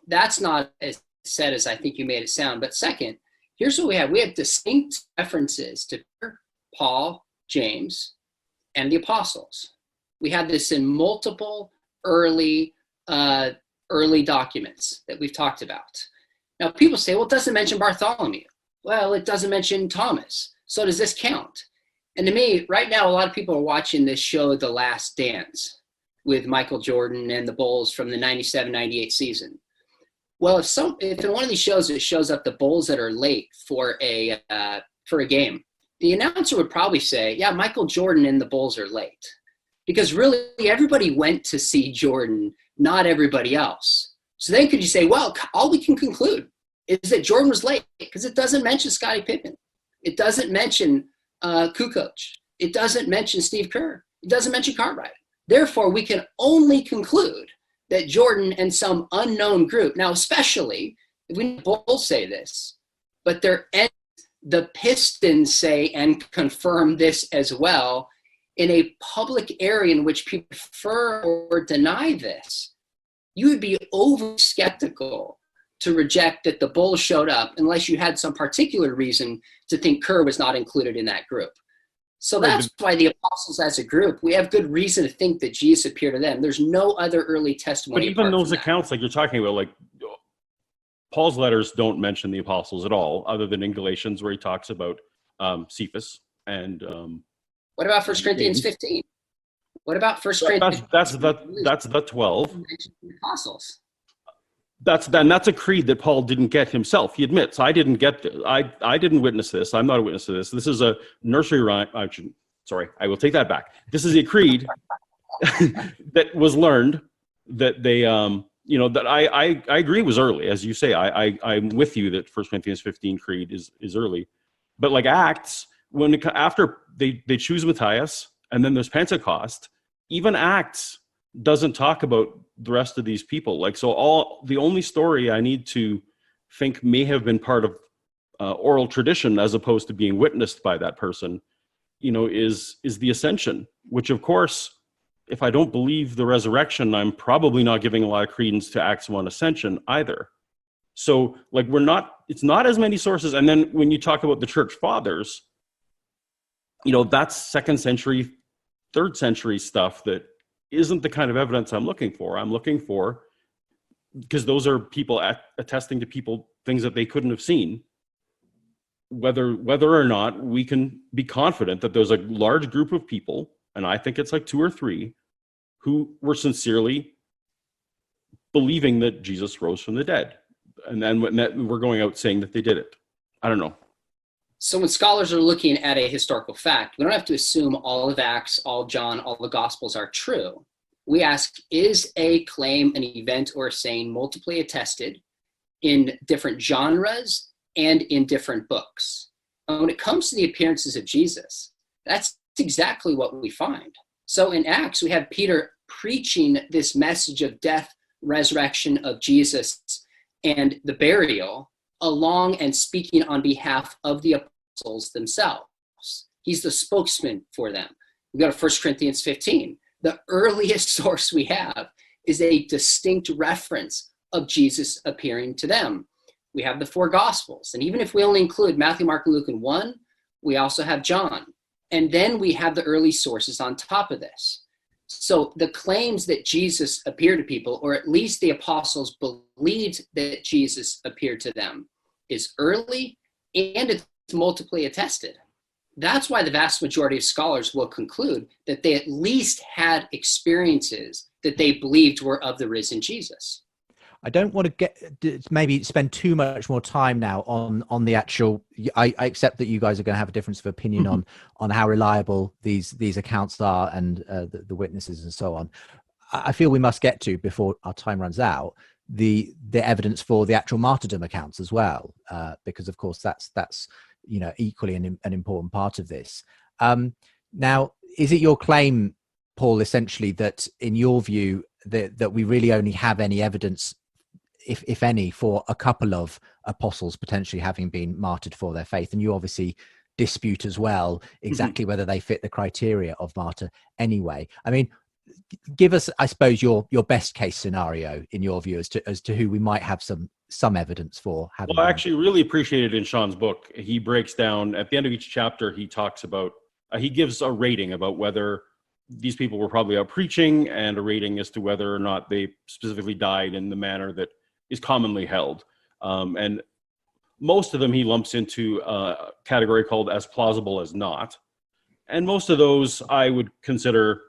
That's not as said as I think you made it sound. But second, here's what we have. We have distinct references to Peter, Paul, James, and the apostles. We have this in multiple early documents that we've talked about. Now, people say, well, it doesn't mention Bartholomew. Well, it doesn't mention Thomas. So does this count? And to me, right now, a lot of people are watching this show, The Last Dance. with Michael Jordan and the Bulls from the 97-98 season. Well, if in one of these shows it shows up the Bulls that are late for a game, the announcer would probably say, yeah, Michael Jordan and the Bulls are late. Because really everybody went to see Jordan, not everybody else. So then could you say, well, all we can conclude is that Jordan was late because it doesn't mention Scottie Pippen. It doesn't mention Kukoc. It doesn't mention Steve Kerr. It doesn't mention Cartwright. Therefore, we can only conclude that Jordan and some unknown group, now especially if we both say this, but the Pistons say and confirm this as well in a public area in which people prefer or deny this, you would be over skeptical to reject that the Bulls showed up unless you had some particular reason to think Kerr was not included in that group. So that's why the apostles as a group, we have good reason to think that Jesus appeared to them. There's no other early testimony. But even those accounts like you're talking about, like Paul's letters don't mention the apostles at all, other than in Galatians where he talks about Cephas and what about 1 Corinthians 15? What about 1 Corinthians? That's the 12. Apostles. That's a creed that Paul didn't get himself. He admits, I didn't get this. I didn't witness this. I'm not a witness to this. This is a nursery rhyme. Sorry, I will take that back. This is a creed that was learned that they, that I agree was early, as you say. I'm with you that 1 Corinthians 15 creed is early. But like Acts, after they choose Matthias, and then there's Pentecost, even Acts doesn't talk about the rest of these people. Like, so the only story I need to think may have been part of oral tradition as opposed to being witnessed by that person, is the ascension, which of course, if I don't believe the resurrection, I'm probably not giving a lot of credence to Acts 1 ascension either. So like it's not as many sources. And then when you talk about the church fathers, that's 2nd century, 3rd century stuff that isn't the kind of evidence I'm looking for. I'm looking for, because those are people attesting to people things that they couldn't have seen, whether or not we can be confident that there's a large group of people, and I think it's like 2 or 3, who were sincerely believing that Jesus rose from the dead. And then we're going out saying that they did it. I don't know. So when scholars are looking at a historical fact, we don't have to assume all of Acts, all John, all the Gospels are true. We ask, is a claim, an event, or a saying multiply attested in different genres and in different books? And when it comes to the appearances of Jesus, that's exactly what we find. So in Acts, we have Peter preaching this message of death, resurrection of Jesus, and the burial, along and speaking on behalf of the apostles themselves. He's the spokesman for them. We go to 1 Corinthians 15. The earliest source we have is a distinct reference of Jesus appearing to them. We have the 4 Gospels. And even if we only include Matthew, Mark, Luke, and 1, we also have John. And then we have the early sources on top of this. So the claims that Jesus appeared to people, or at least the apostles believed that Jesus appeared to them, is early and it's multiply attested. That's why the vast majority of scholars will conclude that they at least had experiences that they believed were of the risen Jesus. I don't want to maybe spend too much more time now on the actual. I accept that you guys are going to have a difference of opinion on how reliable these accounts are and the witnesses and so on. I feel we must get to, before our time runs out, the evidence for the actual martyrdom accounts as well, because of course that's equally an important part of this. Now, is it your claim, Paul, essentially that in your view that we really only have any evidence, if any, for a couple of apostles potentially having been martyred for their faith? And you obviously dispute as well exactly whether they fit the criteria of martyr anyway. I mean, give us, I suppose, your best case scenario in your view as to who we might have some evidence for having. Well, I actually really appreciated in Sean's book, he breaks down at the end of each chapter, he talks about, he gives a rating about whether these people were probably out preaching, and a rating as to whether or not they specifically died in the manner that is commonly held. And most of them he lumps into a category called as plausible as not. And most of those I would consider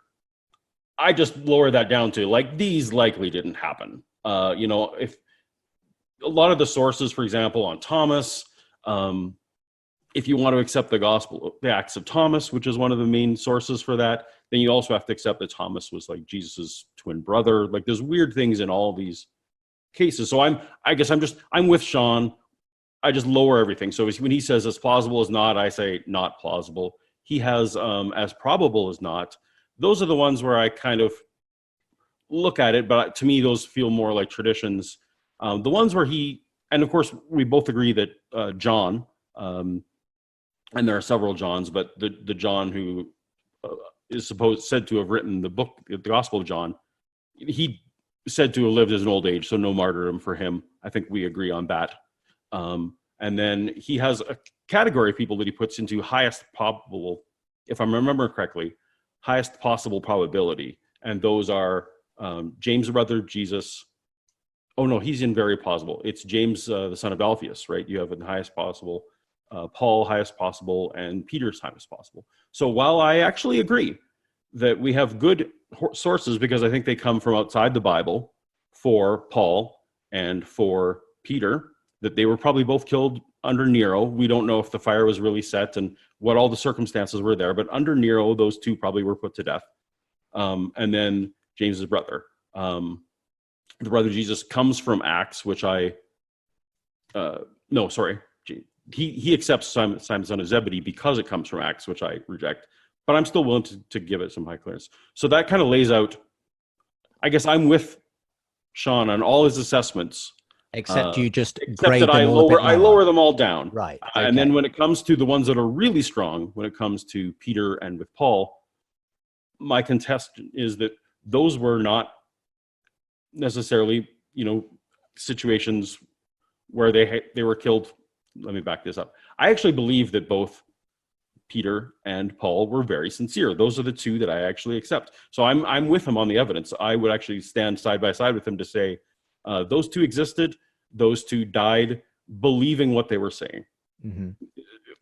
I just lower that down to like, these likely didn't happen. You know, if a lot of the sources, for example, on Thomas, if you want to accept the gospel, the Acts of Thomas, which is one of the main sources for that, then you also have to accept that Thomas was like Jesus's twin brother. Like there's weird things in all these cases. So I'm with Sean. I just lower everything. So when he says as plausible as not, I say not plausible. He has as probable as not. Those are the ones where I kind of look at it, but to me, those feel more like traditions. The ones where and of course, we both agree that John, and there are several Johns, but the John who is said to have written the book, the Gospel of John, he said to have lived as an old age, so no martyrdom for him. I think we agree on that. And then he has a category of people that he puts into highest probable, if I'm remembering correctly, highest possible probability. And those are James, the brother of Jesus. Oh no, he's in very plausible. It's James, the son of Alphaeus, right? You have the highest possible, Paul, highest possible, and Peter's highest possible. So while I actually agree that we have good sources, because I think they come from outside the Bible, for Paul and for Peter, that they were probably both killed under Nero. We don't know if the fire was really set and what all the circumstances were there, but under Nero, those two probably were put to death. And then James's brother. The brother of Jesus comes from Acts, which he accepts Simon, son of Zebedee, because it comes from Acts, which I reject. But I'm still willing to give it some high clearance. So that kind of lays out, I guess I'm with Sean on all his assessments. Except you just except grade that them all a bit I lower them all down. Right. Okay. And then when it comes to the ones that are really strong, when it comes to Peter and with Paul, my contest is that those were not necessarily, situations where they were killed. Let me back this up. I actually believe that both Peter and Paul were very sincere. Those are the two that I actually accept. So I'm with him on the evidence. I would actually stand side by side with him to say those two existed. Those two died believing what they were saying. Mm-hmm.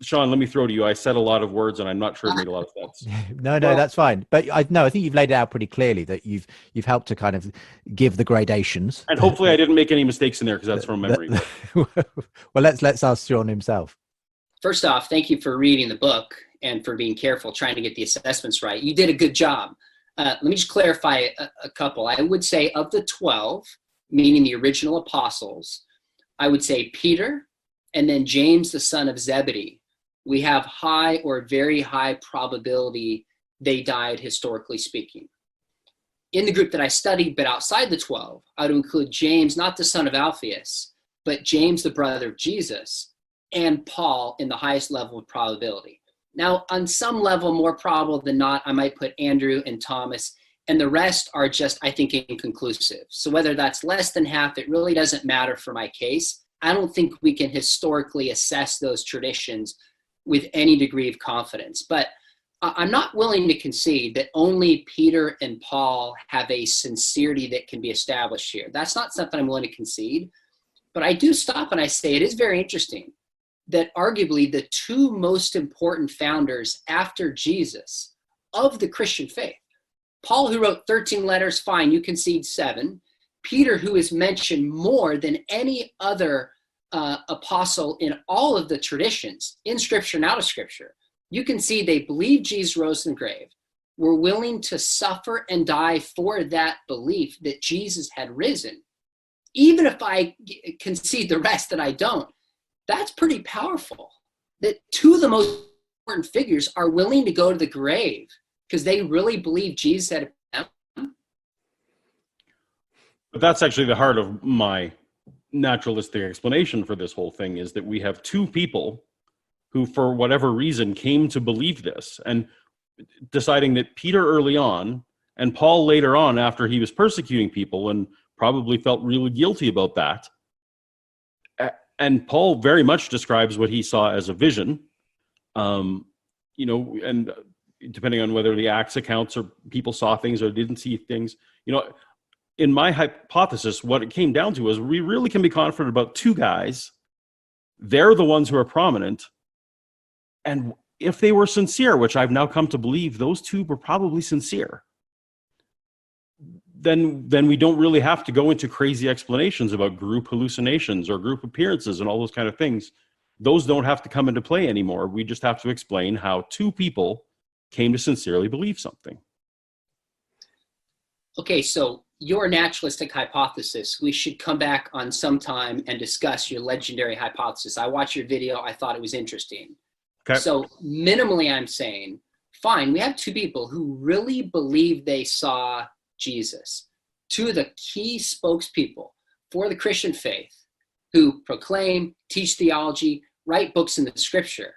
Sean, let me throw to you. I said a lot of words, and I'm not sure it made a lot of sense. No, that's fine. But I think you've laid it out pretty clearly that you've helped to kind of give the gradations. And hopefully, I didn't make any mistakes in there, because that's from memory. Well, let's ask Sean himself. First off, thank you for reading the book and for being careful, trying to get the assessments right. You did a good job. Let me just clarify a couple. I would say of the 12, meaning the original apostles, I would say Peter and then James, the son of Zebedee. We have high or very high probability they died, historically speaking. In the group that I studied, but outside the 12, I would include James, not the son of Alphaeus, but James, the brother of Jesus, and Paul in the highest level of probability. Now, on some level, more probable than not, I might put Andrew and Thomas, and the rest are just, I think, inconclusive. So whether that's less than half, it really doesn't matter for my case. I don't think we can historically assess those traditions with any degree of confidence. But I'm not willing to concede that only Peter and Paul have a sincerity that can be established here. That's not something I'm willing to concede. But I do stop and I say it is very interesting that arguably the two most important founders after Jesus of the Christian faith, Paul, who wrote 13 letters, fine, you concede 7. Peter, who is mentioned more than any other apostle in all of the traditions, in Scripture and out of Scripture, you can see they believed Jesus rose from the grave, were willing to suffer and die for that belief that Jesus had risen. Even if I concede the rest that I don't, that's pretty powerful. That two of the most important figures are willing to go to the grave because they really believe Jesus had them. But that's actually the heart of my naturalistic explanation for this whole thing, is that we have two people who, for whatever reason, came to believe this, and deciding that Peter early on and Paul later on, after he was persecuting people and probably felt really guilty about that. And Paul very much describes what he saw as a vision, and depending on whether the Acts accounts or people saw things or didn't see things, in my hypothesis, what it came down to is we really can be confident about two guys. They're the ones who are prominent. And if they were sincere, which I've now come to believe, those two were probably sincere. then we don't really have to go into crazy explanations about group hallucinations or group appearances and all those kind of things. Those don't have to come into play anymore. We just have to explain how two people came to sincerely believe something. Okay, so your naturalistic hypothesis, we should come back on some time and discuss your legendary hypothesis. I watched your video. I thought it was interesting. Okay. So minimally, I'm saying, fine, we have two people who really believe they saw Jesus, two of the key spokespeople for the Christian faith who proclaim, teach theology, write books in the scripture.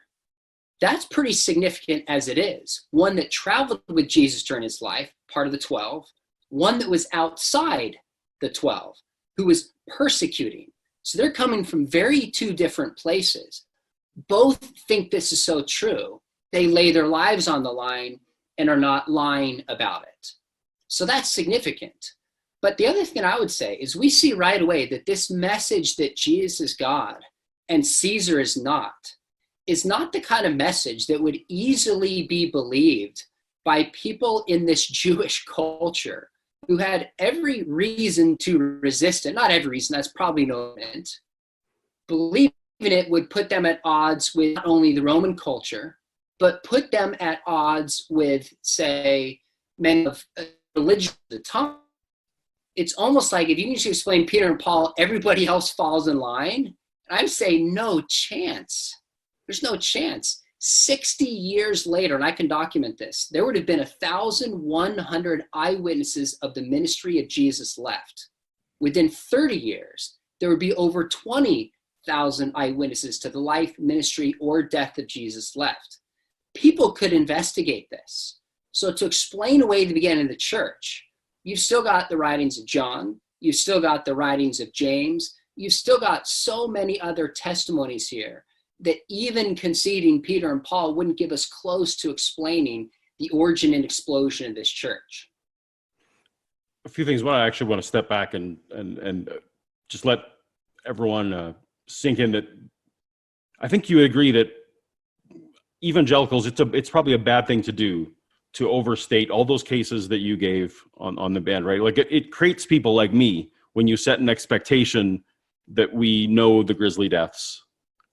That's pretty significant as it is. One that traveled with Jesus during his life, part of the 12, one that was outside the 12, who was persecuting. So they're coming from two different places. Both think this is so true. They lay their lives on the line and are not lying about it. So that's significant. But the other thing I would say is we see right away that this message that Jesus is God and Caesar is not the kind of message that would easily be believed by people in this Jewish culture who had every reason to resist it. Not every reason, that's probably no meant. Believing it would put them at odds with not only the Roman culture, but put them at odds with, say, men of religion at the time. It's almost like if you need to explain Peter and Paul, everybody else falls in line. And I'm saying no chance. There's no chance. 60 years later, and I can document this, there would have been 1,100 eyewitnesses of the ministry of Jesus left. Within 30 years, there would be over 20,000 eyewitnesses to the life, ministry, or death of Jesus left. People could investigate this. So to explain away the beginning of the church, you've still got the writings of John, you've still got the writings of James, you've still got so many other testimonies here that even conceding Peter and Paul wouldn't give us close to explaining the origin and explosion of this church. A few things. One, I actually want to step back and just let everyone sink in that I think you would agree that evangelicals, it's probably a bad thing to do to overstate all those cases that you gave on the band, right? Like it creates people like me when you set an expectation that we know the grisly deaths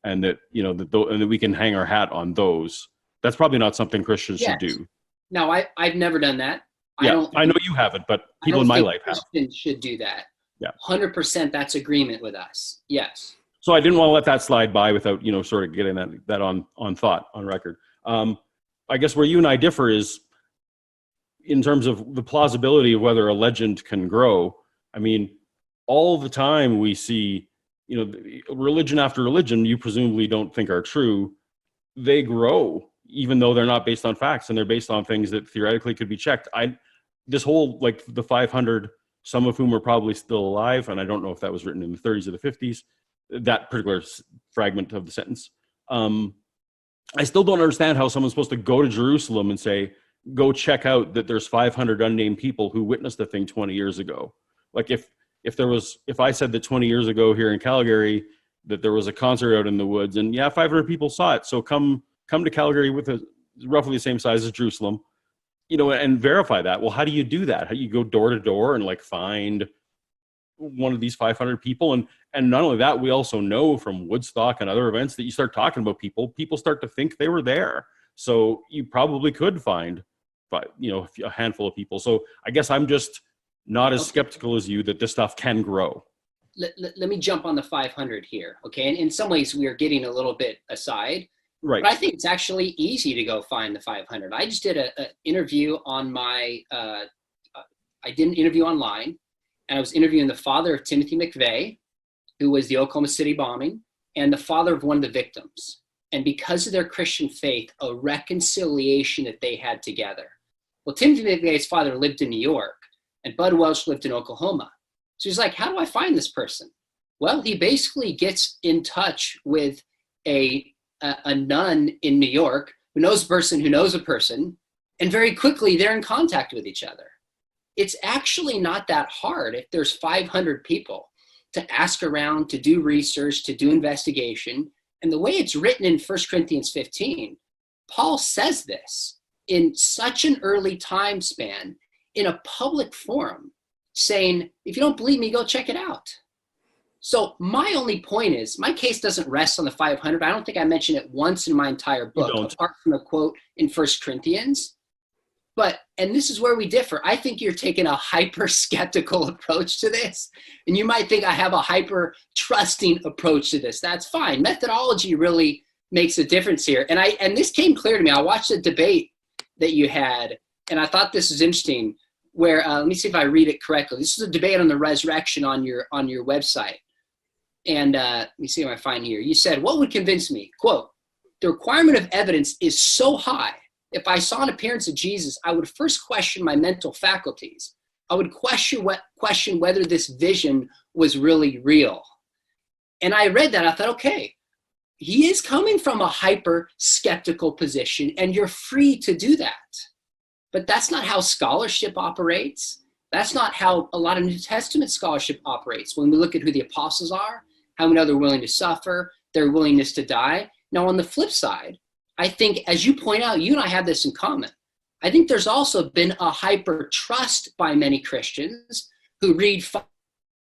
and that, you know, and that we can hang our hat on those. That's probably not something Christians should do. No, I've never done that. Yeah, I know you haven't, but people in my life have. Christians should do that. Yeah. 100% that's agreement with us. Yes. So I didn't want to let that slide by without, you know, sort of getting that on thought, on record. I guess where you and I differ is in terms of the plausibility of whether a legend can grow. I mean, all the time we see, you know, religion after religion you presumably don't think are true. They grow, even though they're not based on facts and they're based on things that theoretically could be checked. This whole, like the 500, some of whom are probably still alive, and I don't know if that was written in the 30s or the 50s, that particular fragment of the sentence. I still don't understand how someone's supposed to go to Jerusalem and say, go check out that there's 500 unnamed people who witnessed the thing 20 years ago. Like if I said that 20 years ago here in Calgary that there was a concert out in the woods and 500 people saw it, so come to Calgary with roughly the same size as Jerusalem, you know, and verify that. Well, how do you do that? How do you go door to door and like find one of these 500 people? And not only that, we also know from Woodstock and other events that you start talking about people start to think they were there. So you probably could find, you know, a handful of people. So I guess I'm just not as skeptical as you that this stuff can grow. Let me jump on the 500 here, okay? And in some ways we are getting a little bit aside. Right. But I think it's actually easy to go find the 500. I just did an interview on my, I did an interview online, and I was interviewing the father of Timothy McVeigh, who was the Oklahoma City bombing, and the father of one of the victims. And because of their Christian faith, a reconciliation that they had together. Well, Timothy McVeigh's father lived in New York, and Bud Welch lived in Oklahoma. So he's like, how do I find this person? Well, he basically gets in touch with a nun in New York who knows a person who knows a person, and very quickly they're in contact with each other. It's actually not that hard if there's 500 people to ask around, to do research, to do investigation. And the way it's written in 1 Corinthians 15, Paul says this in such an early time span in a public forum. saying, if you don't believe me, go check it out. So my only point is, my case doesn't rest on the 500. I don't think I mentioned it once in my entire book, apart from the quote in 1 Corinthians. But, and this is where we differ. I think you're taking a hyper skeptical approach to this. And you might think I have a hyper trusting approach to this. That's fine. Methodology really makes a difference here. And this came clear to me. I watched a debate that you had, and I thought this was interesting, where, let me see if I read it correctly. This is a debate on the resurrection on your website. And let me see what I find here. You said, what would convince me? Quote, the requirement of evidence is so high. If I saw an appearance of Jesus, I would first question my mental faculties. I would question whether this vision was really real. And I read that, I thought, okay, he is coming from a hyper skeptical position, and you're free to do that. But that's not how scholarship operates. That's not how a lot of New Testament scholarship operates. When we look at who the apostles are, how many they're willing to suffer, their willingness to die. Now, on the flip side, I think, as you point out, you and I have this in common. I think there's also been a hyper trust by many Christians who read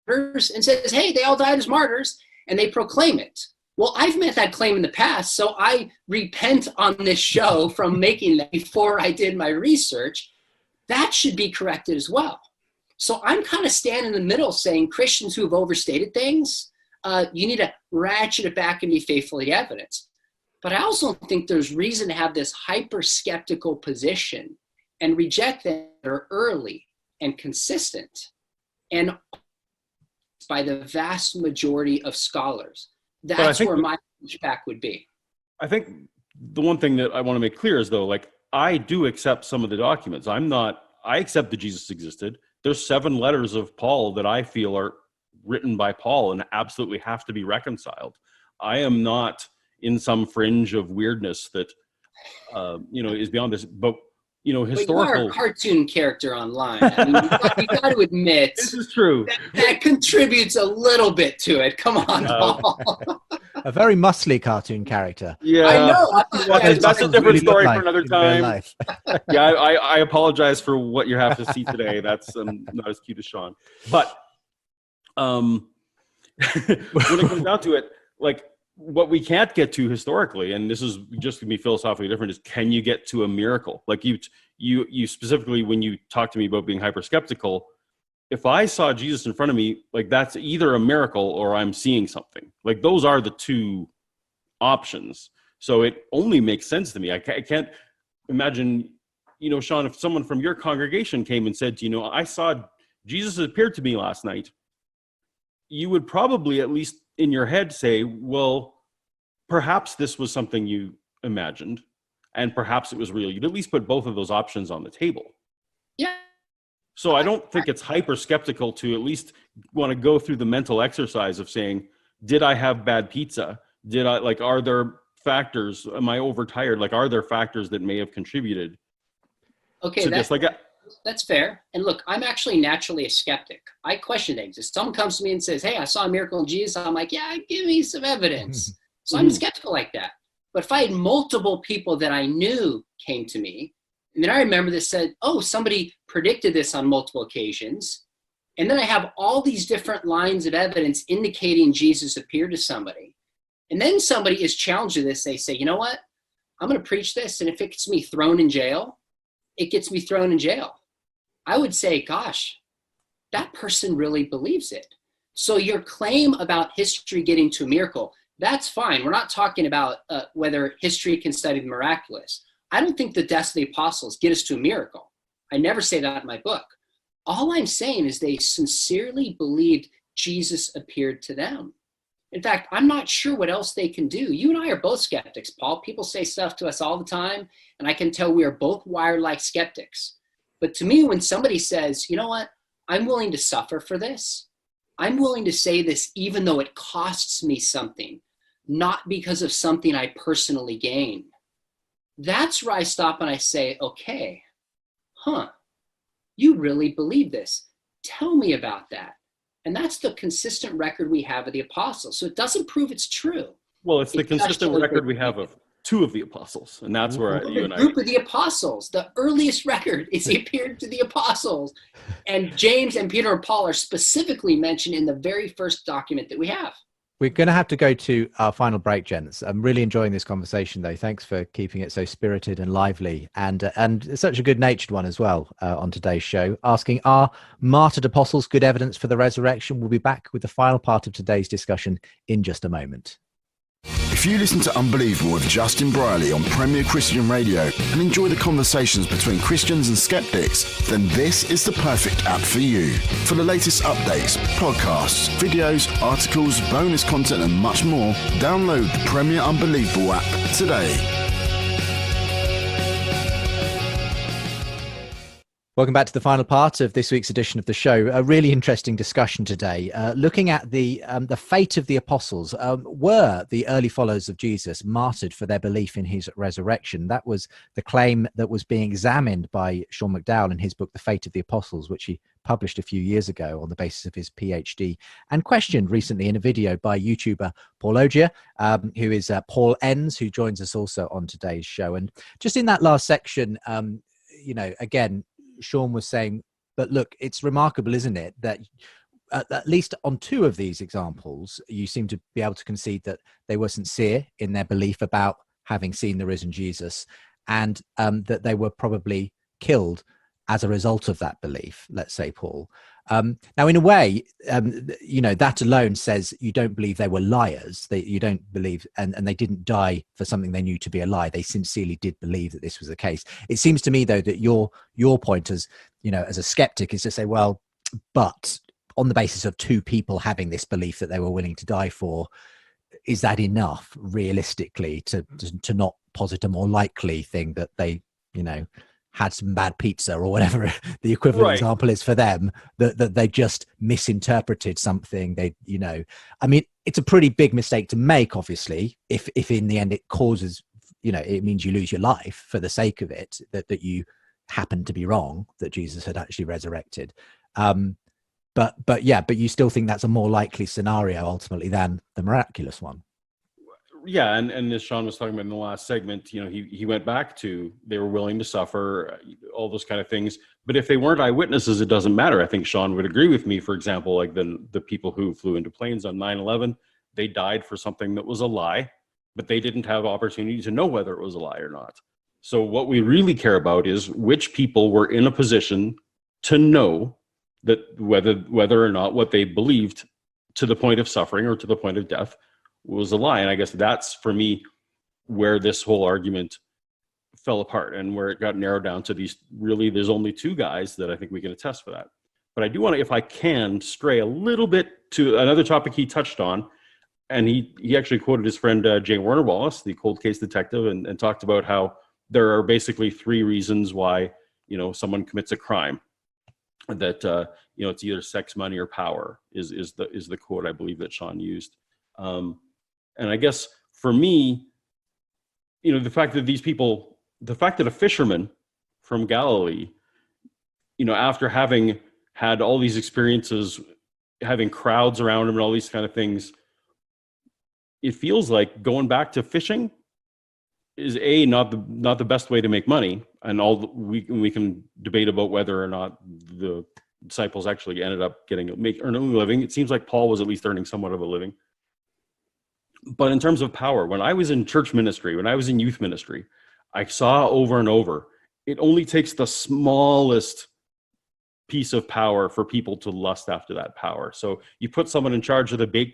martyrs and says, hey, they all died as martyrs, and they proclaim it. Well, I've made that claim in the past, so I repent on this show from making that before I did my research. That should be corrected as well. So I'm kind of standing in the middle saying Christians who have overstated things, you need to ratchet it back and be faithful to the evidence. But I also think there's reason to have this hyper-skeptical position and reject them that are early and consistent, and by the vast majority of scholars. That's where my pushback would be. I think the one thing that I want to make clear is, though, like, I do accept some of the documents. I accept that Jesus existed. There's 7 letters of Paul that I feel are written by Paul and absolutely have to be reconciled. I am not in some fringe of weirdness that, is beyond this. But, historical. You are a cartoon character online. I mean, you got to admit. This is true. That contributes a little bit to it. Come on, Paul. A very muscly cartoon character. Yeah, I know. That's a different story for another time. Yeah, I apologize for what you have to see today. That's not as cute as Sean. But when it comes down to it, like, what we can't get to historically, and this is just going to be philosophically different, is can you get to a miracle? Like you specifically, when you talk to me about being hyper skeptical, if I saw Jesus in front of me, like, that's either a miracle or I'm seeing something. Like, those are the two options. So it only makes sense to me. I can't imagine, Sean, if someone from your congregation came and said, I saw Jesus appeared to me last night, you would probably, at least in your head, say, well, perhaps this was something you imagined, and perhaps it was real. You'd at least put both of those options on the table. Yeah. So I don't think it's hyper skeptical to at least want to go through the mental exercise of saying, did I have bad pizza? Are there factors? Am I overtired? Like, are there factors that may have contributed to this? That's fair. And look, I'm actually naturally a skeptic. I question things. If someone comes to me and says, hey, I saw a miracle in Jesus, I'm like, yeah, give me some evidence. So I'm skeptical like that. But if I had multiple people that I knew came to me, and then I remember this said, oh, somebody predicted this on multiple occasions, and then I have all these different lines of evidence indicating Jesus appeared to somebody, and then somebody is challenged to this, they say, you know what? I'm going to preach this, and if it gets me thrown in jail, it gets me thrown in jail. I would say, gosh, that person really believes it. So your claim about history getting to a miracle, that's fine. We're not talking about whether history can study the miraculous. I don't think the deaths of the apostles get us to a miracle. I never say that in my book. All I'm saying is they sincerely believed Jesus appeared to them. In fact, I'm not sure what else they can do. You and I are both skeptics, Paul. People say stuff to us all the time, and I can tell we are both wired like skeptics. But to me, when somebody says, you know what, I'm willing to suffer for this. I'm willing to say this even though it costs me something, not because of something I personally gain. That's where I stop and I say, okay, you really believe this. Tell me about that. And that's the consistent record we have of the apostles. So it doesn't prove it's true. Well, it's the consistent record we have of two of the apostles, and that's where you and I. The group of the apostles, the earliest record is he appeared to the apostles, and James and Peter and Paul are specifically mentioned in the very first document that we have. We're going to have to go to our final break, gents. I'm really enjoying this conversation, though. Thanks for keeping it so spirited and lively, and such a good-natured one as well on today's show. Asking, are martyred apostles good evidence for the resurrection? We'll be back with the final part of today's discussion in just a moment. If you listen to Unbelievable with Justin Briley on Premier Christian Radio and enjoy the conversations between Christians and skeptics, then this is the perfect app for you. For the latest updates, podcasts, videos, articles, bonus content and much more, download the Premier Unbelievable app today. Welcome back to the final part of this week's edition of the show. A really interesting discussion today, looking at the fate of the apostles. Were the early followers of Jesus martyred for their belief in his resurrection? That was the claim that was being examined by Sean McDowell in his book, The Fate of the Apostles, which he published a few years ago on the basis of his PhD, and questioned recently in a video by YouTuber Paulogia, who is Paul Enns, who joins us also on today's show. And just in that last section, again, Sean was saying, but look, it's remarkable, isn't it, that at least on two of these examples, you seem to be able to concede that they were sincere in their belief about having seen the risen Jesus, and that they were probably killed as a result of that belief, let's say, Paul. Now, in a way, that alone says you don't believe they were liars. You don't believe, and they didn't die for something they knew to be a lie. They sincerely did believe that this was the case. It seems to me, though, that your point as a skeptic is to say, well, but on the basis of two people having this belief that they were willing to die for, is that enough realistically to not posit a more likely thing that they, had some bad pizza or whatever the equivalent example is for them, that they just misinterpreted something. It's a pretty big mistake to make, obviously, if in the end it causes, it means you lose your life for the sake of it, that you happen to be wrong, that Jesus had actually resurrected. But you still think that's a more likely scenario ultimately than the miraculous one. Yeah, and as Sean was talking about in the last segment, he went back to they were willing to suffer, all those kind of things. But if they weren't eyewitnesses, it doesn't matter. I think Sean would agree with me. For example, like the people who flew into planes on 9/11, they died for something that was a lie, but they didn't have opportunity to know whether it was a lie or not. So what we really care about is which people were in a position to know that whether or not what they believed to the point of suffering or to the point of death was a lie. And I guess that's, for me, where this whole argument fell apart and where it got narrowed down to there's only two guys that I think we can attest for that. But I do want to, if I can, stray a little bit to another topic he touched on. And he actually quoted his friend J. Warner Wallace, the cold case detective, and talked about how there are basically three reasons why, someone commits a crime. That, it's either sex, money, or power is the quote I believe that Sean used. And I guess for me, the fact that a fisherman from Galilee, after having had all these experiences, having crowds around him and all these kind of things, it feels like going back to fishing is not the best way to make money. And we can debate about whether or not the disciples actually ended up earning a living. It seems like Paul was at least earning somewhat of a living. But in terms of power, when I was in church ministry, when I was in youth ministry, I saw over and over, it only takes the smallest piece of power for people to lust after that power. So you put someone in charge of the bake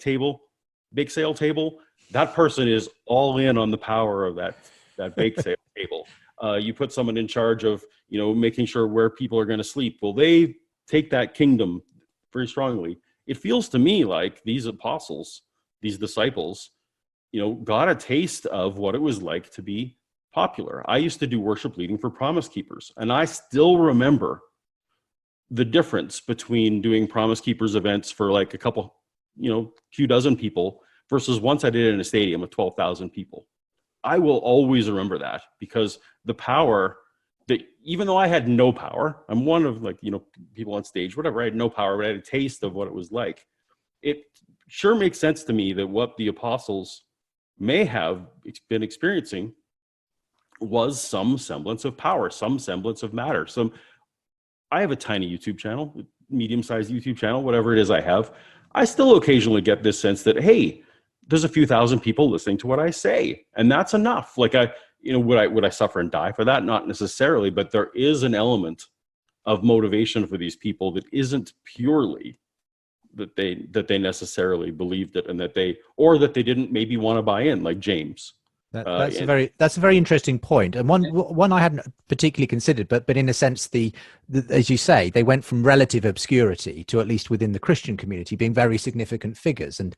sale table, that person is all in on the power of that bake sale table. You put someone in charge of, making sure where people are going to sleep. Well, they take that kingdom very strongly. It feels to me like these apostles, these disciples, got a taste of what it was like to be popular. I used to do worship leading for Promise Keepers, and I still remember the difference between doing Promise Keepers events for like a couple, few dozen people versus once I did it in a stadium with 12,000 people. I will always remember that, because the power that, even though I had no power, I'm one of people on stage, whatever, I had no power, but I had a taste of what it was like. It sure makes sense to me that what the apostles may have been experiencing was some semblance of power, some semblance of matter. I have a tiny YouTube channel, medium-sized YouTube channel, whatever it is I have. I still occasionally get this sense that, hey, there's a few thousand people listening to what I say, and that's enough. Like, would I suffer and die for that? Not necessarily, but there is an element of motivation for these people that isn't purely that they necessarily believed it, and that they didn't maybe want to buy in, like James. That's a very interesting point, and one I hadn't particularly considered, but in a sense, the as you say, they went from relative obscurity to, at least within the Christian community, being very significant figures, and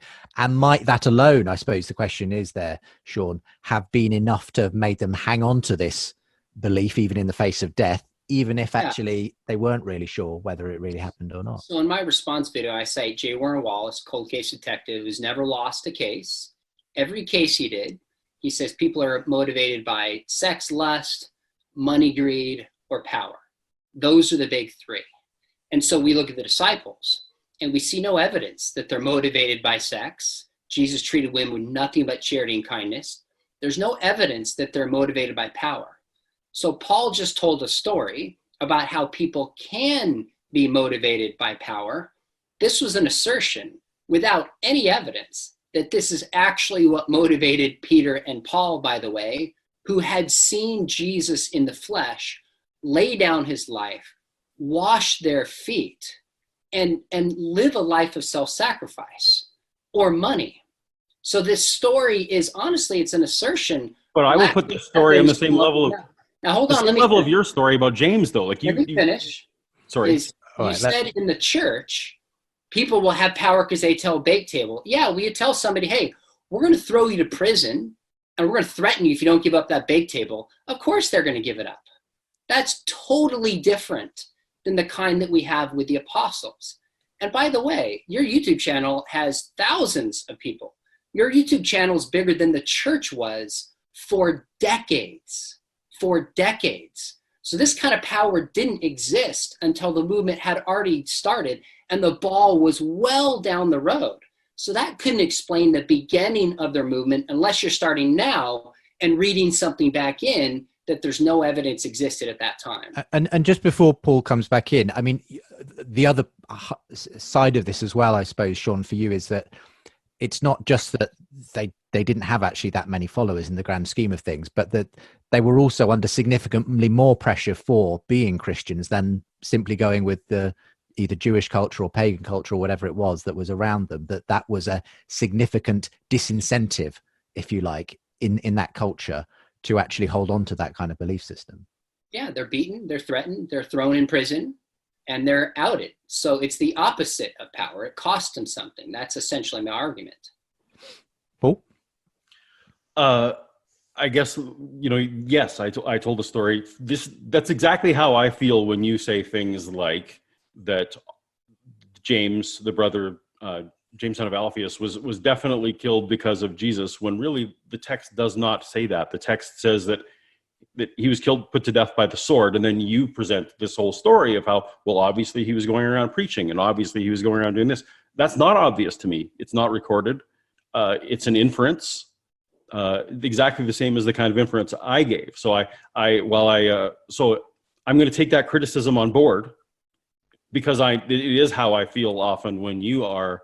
might that alone, I suppose the question is there, Sean, have been enough to have made them hang on to this belief even in the face of death, even if actually they weren't really sure whether it really happened or not. So in my response video, I say J. Warner Wallace, cold case detective, who's never lost a case. Every case he did, he says people are motivated by sex, lust, money, greed, or power. Those are the big three. And so we look at the disciples and we see no evidence that they're motivated by sex. Jesus treated women with nothing but charity and kindness. There's no evidence that they're motivated by power. So Paul just told a story about how people can be motivated by power. This was an assertion without any evidence that this is actually what motivated Peter and Paul, by the way, who had seen Jesus in the flesh, lay down his life, wash their feet, and live a life of self-sacrifice or money. So this story is, honestly, it's an assertion. But I will put this story on the same level of... Now, hold on. The same level of your story about James, though. Like, let me finish. Sorry. You said in the church, people will have power because they tell bake table. Yeah, we tell somebody, hey, we're going to throw you to prison and we're going to threaten you if you don't give up that bake table. Of course they're going to give it up. That's totally different than the kind that we have with the apostles. And by the way, your YouTube channel has thousands of people. Your YouTube channel is bigger than the church was for decades. For decades. So this kind of power didn't exist until the movement had already started and the ball was well down the road. So that couldn't explain the beginning of their movement unless you're starting now and reading something back in that there's no evidence existed at that time. And just before Paul comes back in, I mean, the other side of this as well, I suppose, Sean, for you, is that it's not just that they didn't have actually that many followers in the grand scheme of things, but that they were also under significantly more pressure for being Christians than simply going with the either Jewish culture or pagan culture or whatever it was that was around them, that was a significant disincentive, if you like, in that culture to actually hold on to that kind of belief system. Yeah, they're beaten, they're threatened, they're thrown in prison, and they're outed. So it's the opposite of power. It cost them something. That's essentially my argument. Paul? I guess, yes, I told the story. That's exactly how I feel when you say things like that James, the brother, James, son of Alphaeus, was definitely killed because of Jesus, when really the text does not say that. The text says that he was killed, put to death by the sword, and then you present this whole story of how, well, obviously he was going around preaching, and obviously he was going around doing this. That's not obvious to me. It's not recorded. It's an inference. Exactly the same as the kind of inference I gave. So so I'm going to take that criticism on board, because it is how I feel often when you are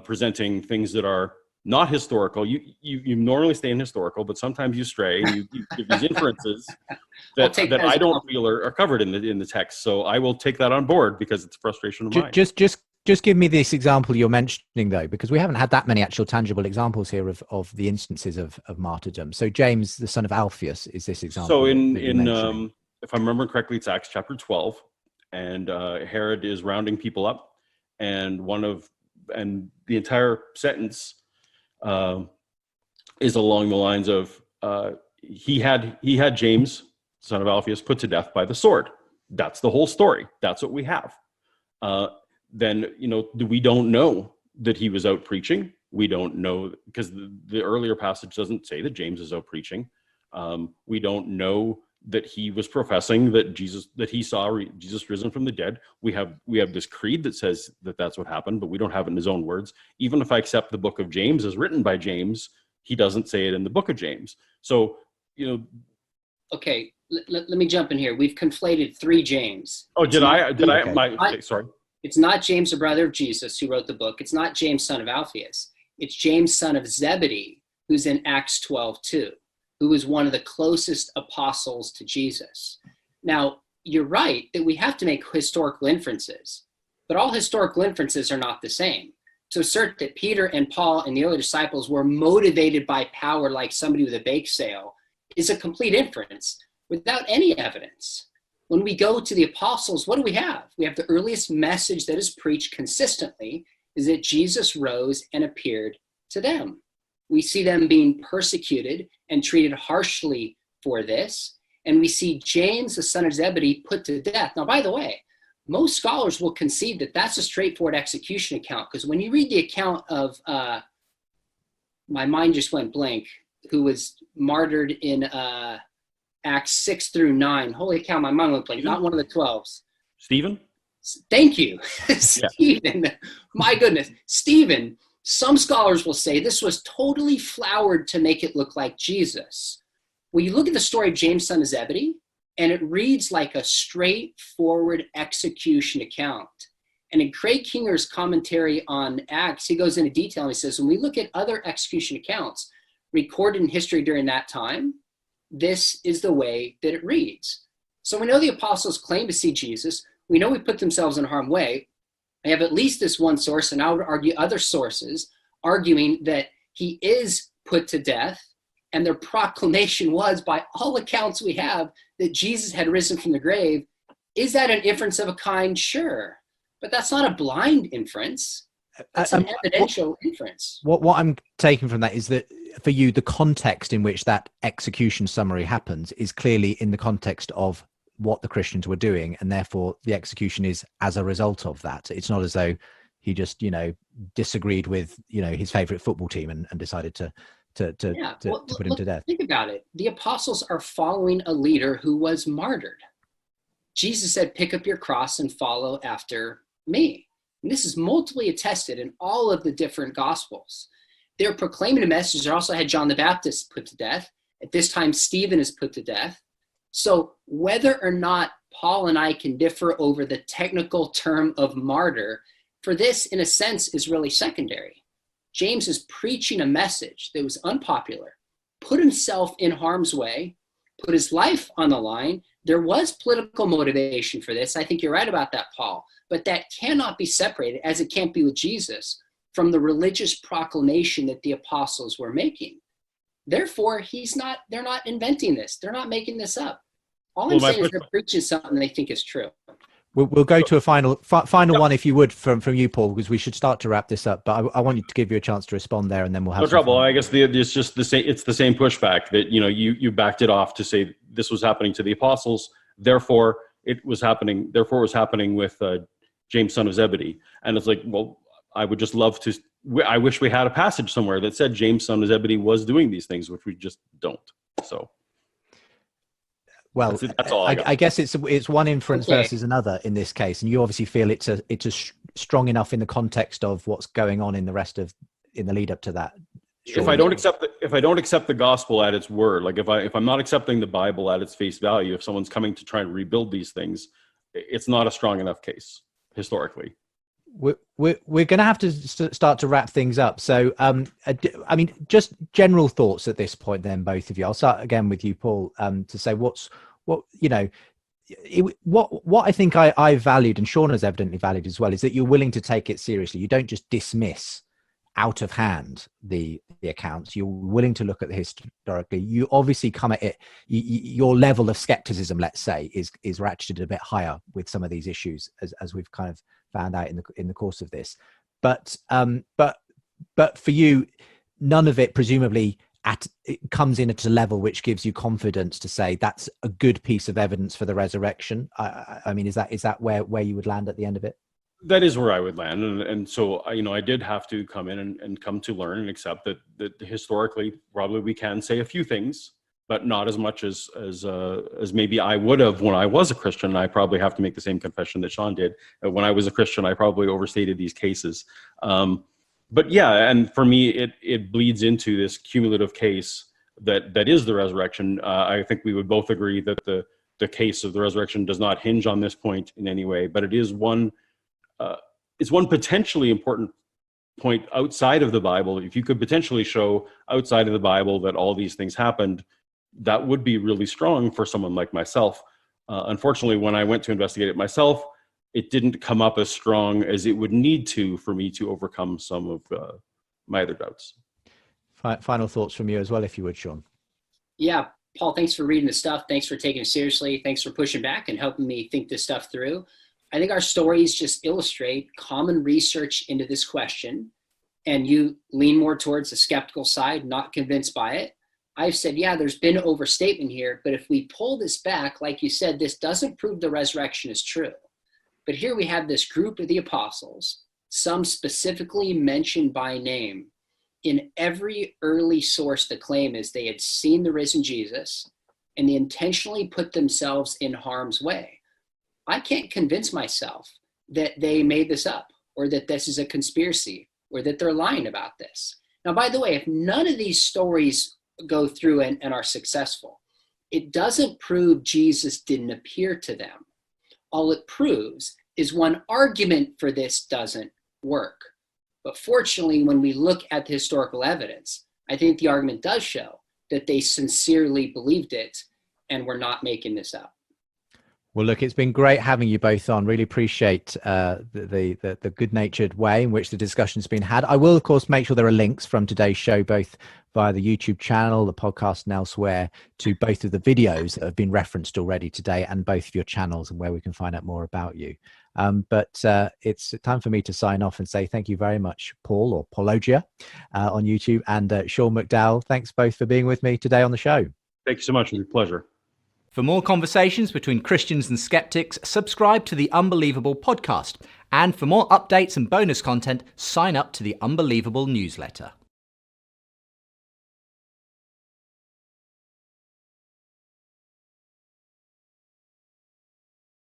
presenting things that are not historical. You normally stay in historical, but sometimes you stray and you give these inferences that I don't feel are covered in the text. So I will take that on board because it's a frustration of mine. Just give me this example you're mentioning, though, because we haven't had that many actual tangible examples here of the instances of martyrdom. So James, the son of Alphaeus, is this example. So if I remember correctly, it's Acts chapter 12, and Herod is rounding people up, and the entire sentence is along the lines of he had James, son of Alphaeus, put to death by the sword. That's the whole story. That's what we have. Then, we don't know that he was out preaching. We don't know, because the earlier passage doesn't say that James is out preaching. We don't know that he was professing that he saw Jesus risen from the dead. We have this creed that says that that's what happened, but we don't have it in his own words. Even if I accept the book of James as written by James, he doesn't say it in the book of James. So, Okay, let me jump in here. We've conflated 3 James. Oh, sorry. It's not James, the brother of Jesus, who wrote the book. It's not James, son of Alphaeus. It's James, son of Zebedee, who's in Acts 12:2, who was one of the closest apostles to Jesus. Now, you're right that we have to make historical inferences, but all historical inferences are not the same. To assert that Peter and Paul and the other disciples were motivated by power like somebody with a bake sale is a complete inference without any evidence. When we go to the apostles, what do we have? We have the earliest message that is preached consistently is that Jesus rose and appeared to them. We see them being persecuted and treated harshly for this. And we see James, the son of Zebedee, put to death. Now, by the way, most scholars will concede that that's a straightforward execution account, because when you read the account of, my mind just went blank, who was martyred in Acts 6 through 9. Holy cow, my mind went blank. Not one of the 12s. Stephen? Thank you. Stephen. My goodness. Stephen, some scholars will say this was totally flowered to make it look like Jesus. Well, you look at the story of James, son of Zebedee, and it reads like a straightforward execution account. And in Craig Kinger's commentary on Acts, he goes into detail and he says, when we look at other execution accounts recorded in history during that time, this is the way that it reads. So we know the apostles claim to see Jesus. We know we put themselves in harm's way. I have at least this one source, and I would argue other sources, arguing that he is put to death, and their proclamation was, by all accounts we have, that Jesus had risen from the grave. Is that an inference of a kind? Sure. But that's not a blind inference. That's an evidential inference. What I'm taking from that is that for you, the context in which that execution summary happens is clearly in the context of what the Christians were doing, and therefore the execution is as a result of that. It's not as though he just, disagreed with, his favorite football team and decided to put him to death. Think about it. The apostles are following a leader who was martyred. Jesus said, pick up your cross and follow after me. And this is multiply attested in all of the different gospels. They're proclaiming a message. They also had John the Baptist put to death. At this time, Stephen is put to death. So whether or not Paul and I can differ over the technical term of martyr, for this, in a sense, is really secondary. James is preaching a message that was unpopular, put himself in harm's way, put his life on the line. There was political motivation for this. I think you're right about that, Paul. But that cannot be separated, as it can't be with Jesus, from the religious proclamation that the apostles were making. Therefore, they're not inventing this. They're not making this up. All I'm saying is they're preaching something they think is true. We'll go to a final one, if you would, from you, Paul, because we should start to wrap this up. But I want you to give you a chance to respond there, and then we'll have no trouble. I guess it's just the same. It's the same pushback that you backed it off to say this was happening to the apostles. Therefore, it was happening. Therefore, it was happening with James, son of Zebedee. And it's like, well, I would just love to. I wish we had a passage somewhere that said James, son of Zebedee, was doing these things, which we just don't. So. Well, that's all I guess it's one inference versus another in this case, and you obviously feel it's strong enough in the context of what's going on in the lead up to that. Surely. If I don't accept the gospel at its word, like if I'm not accepting the Bible at its face value, if someone's coming to try and rebuild these things, it's not a strong enough case historically. We're going to have to start to wrap things up. So, just general thoughts at this point, then, both of you. I'll start again with you, Paul, to say what I think I valued, and Sean has evidently valued as well, is that you're willing to take it seriously. You don't just dismiss out of hand the accounts. You're willing to look at the historically. You obviously come at it. Your level of skepticism, let's say, is ratcheted a bit higher with some of these issues, as we've kind of found out in the course of this. But for you, none of it presumably it comes in at a level which gives you confidence to say that's a good piece of evidence for the resurrection. I mean, is that where you would land at the end of it? That is where I would land, and so I did have to come in and come to learn and accept that historically probably we can say a few things, but not as much as maybe I would have when I was a Christian. I probably have to make the same confession that Sean did. When I was a Christian, I probably overstated these cases. But yeah, and for me, it bleeds into this cumulative case that is the resurrection. I think we would both agree that the case of the resurrection does not hinge on this point in any way, but it is one potentially important point outside of the Bible. If you could potentially show outside of the Bible that all these things happened, that would be really strong for someone like myself. Unfortunately, when I went to investigate it myself, it didn't come up as strong as it would need to for me to overcome some of my other doubts. Final thoughts from you as well, if you would, Sean. Yeah, Paul, thanks for reading the stuff. Thanks for taking it seriously. Thanks for pushing back and helping me think this stuff through. I think our stories just illustrate common research into this question, and you lean more towards the skeptical side, not convinced by it. I've said, yeah, there's been overstatement here, but if we pull this back, like you said, this doesn't prove the resurrection is true. But here we have this group of the apostles, some specifically mentioned by name. In every early source, the claim is they had seen the risen Jesus, and they intentionally put themselves in harm's way. I can't convince myself that they made this up, or that this is a conspiracy, or that they're lying about this. Now, by the way, if none of these stories go through and are successful, it doesn't prove Jesus didn't appear to them. All it proves is one argument for this doesn't work. But fortunately, when we look at the historical evidence, I think the argument does show that they sincerely believed it and were not making this up. Well, look, it's been great having you both on. Really appreciate the good-natured way in which the discussion's been had. I will, of course, make sure there are links from today's show, both via the YouTube channel, the podcast, and elsewhere, to both of the videos that have been referenced already today, and both of your channels, and where we can find out more about you. But it's time for me to sign off and say thank you very much, Paul, or Paulogia, on YouTube, and Sean McDowell. Thanks both for being with me today on the show. Thank you so much. It was a pleasure. For more conversations between Christians and skeptics, subscribe to the Unbelievable podcast. And for more updates and bonus content, sign up to the Unbelievable newsletter.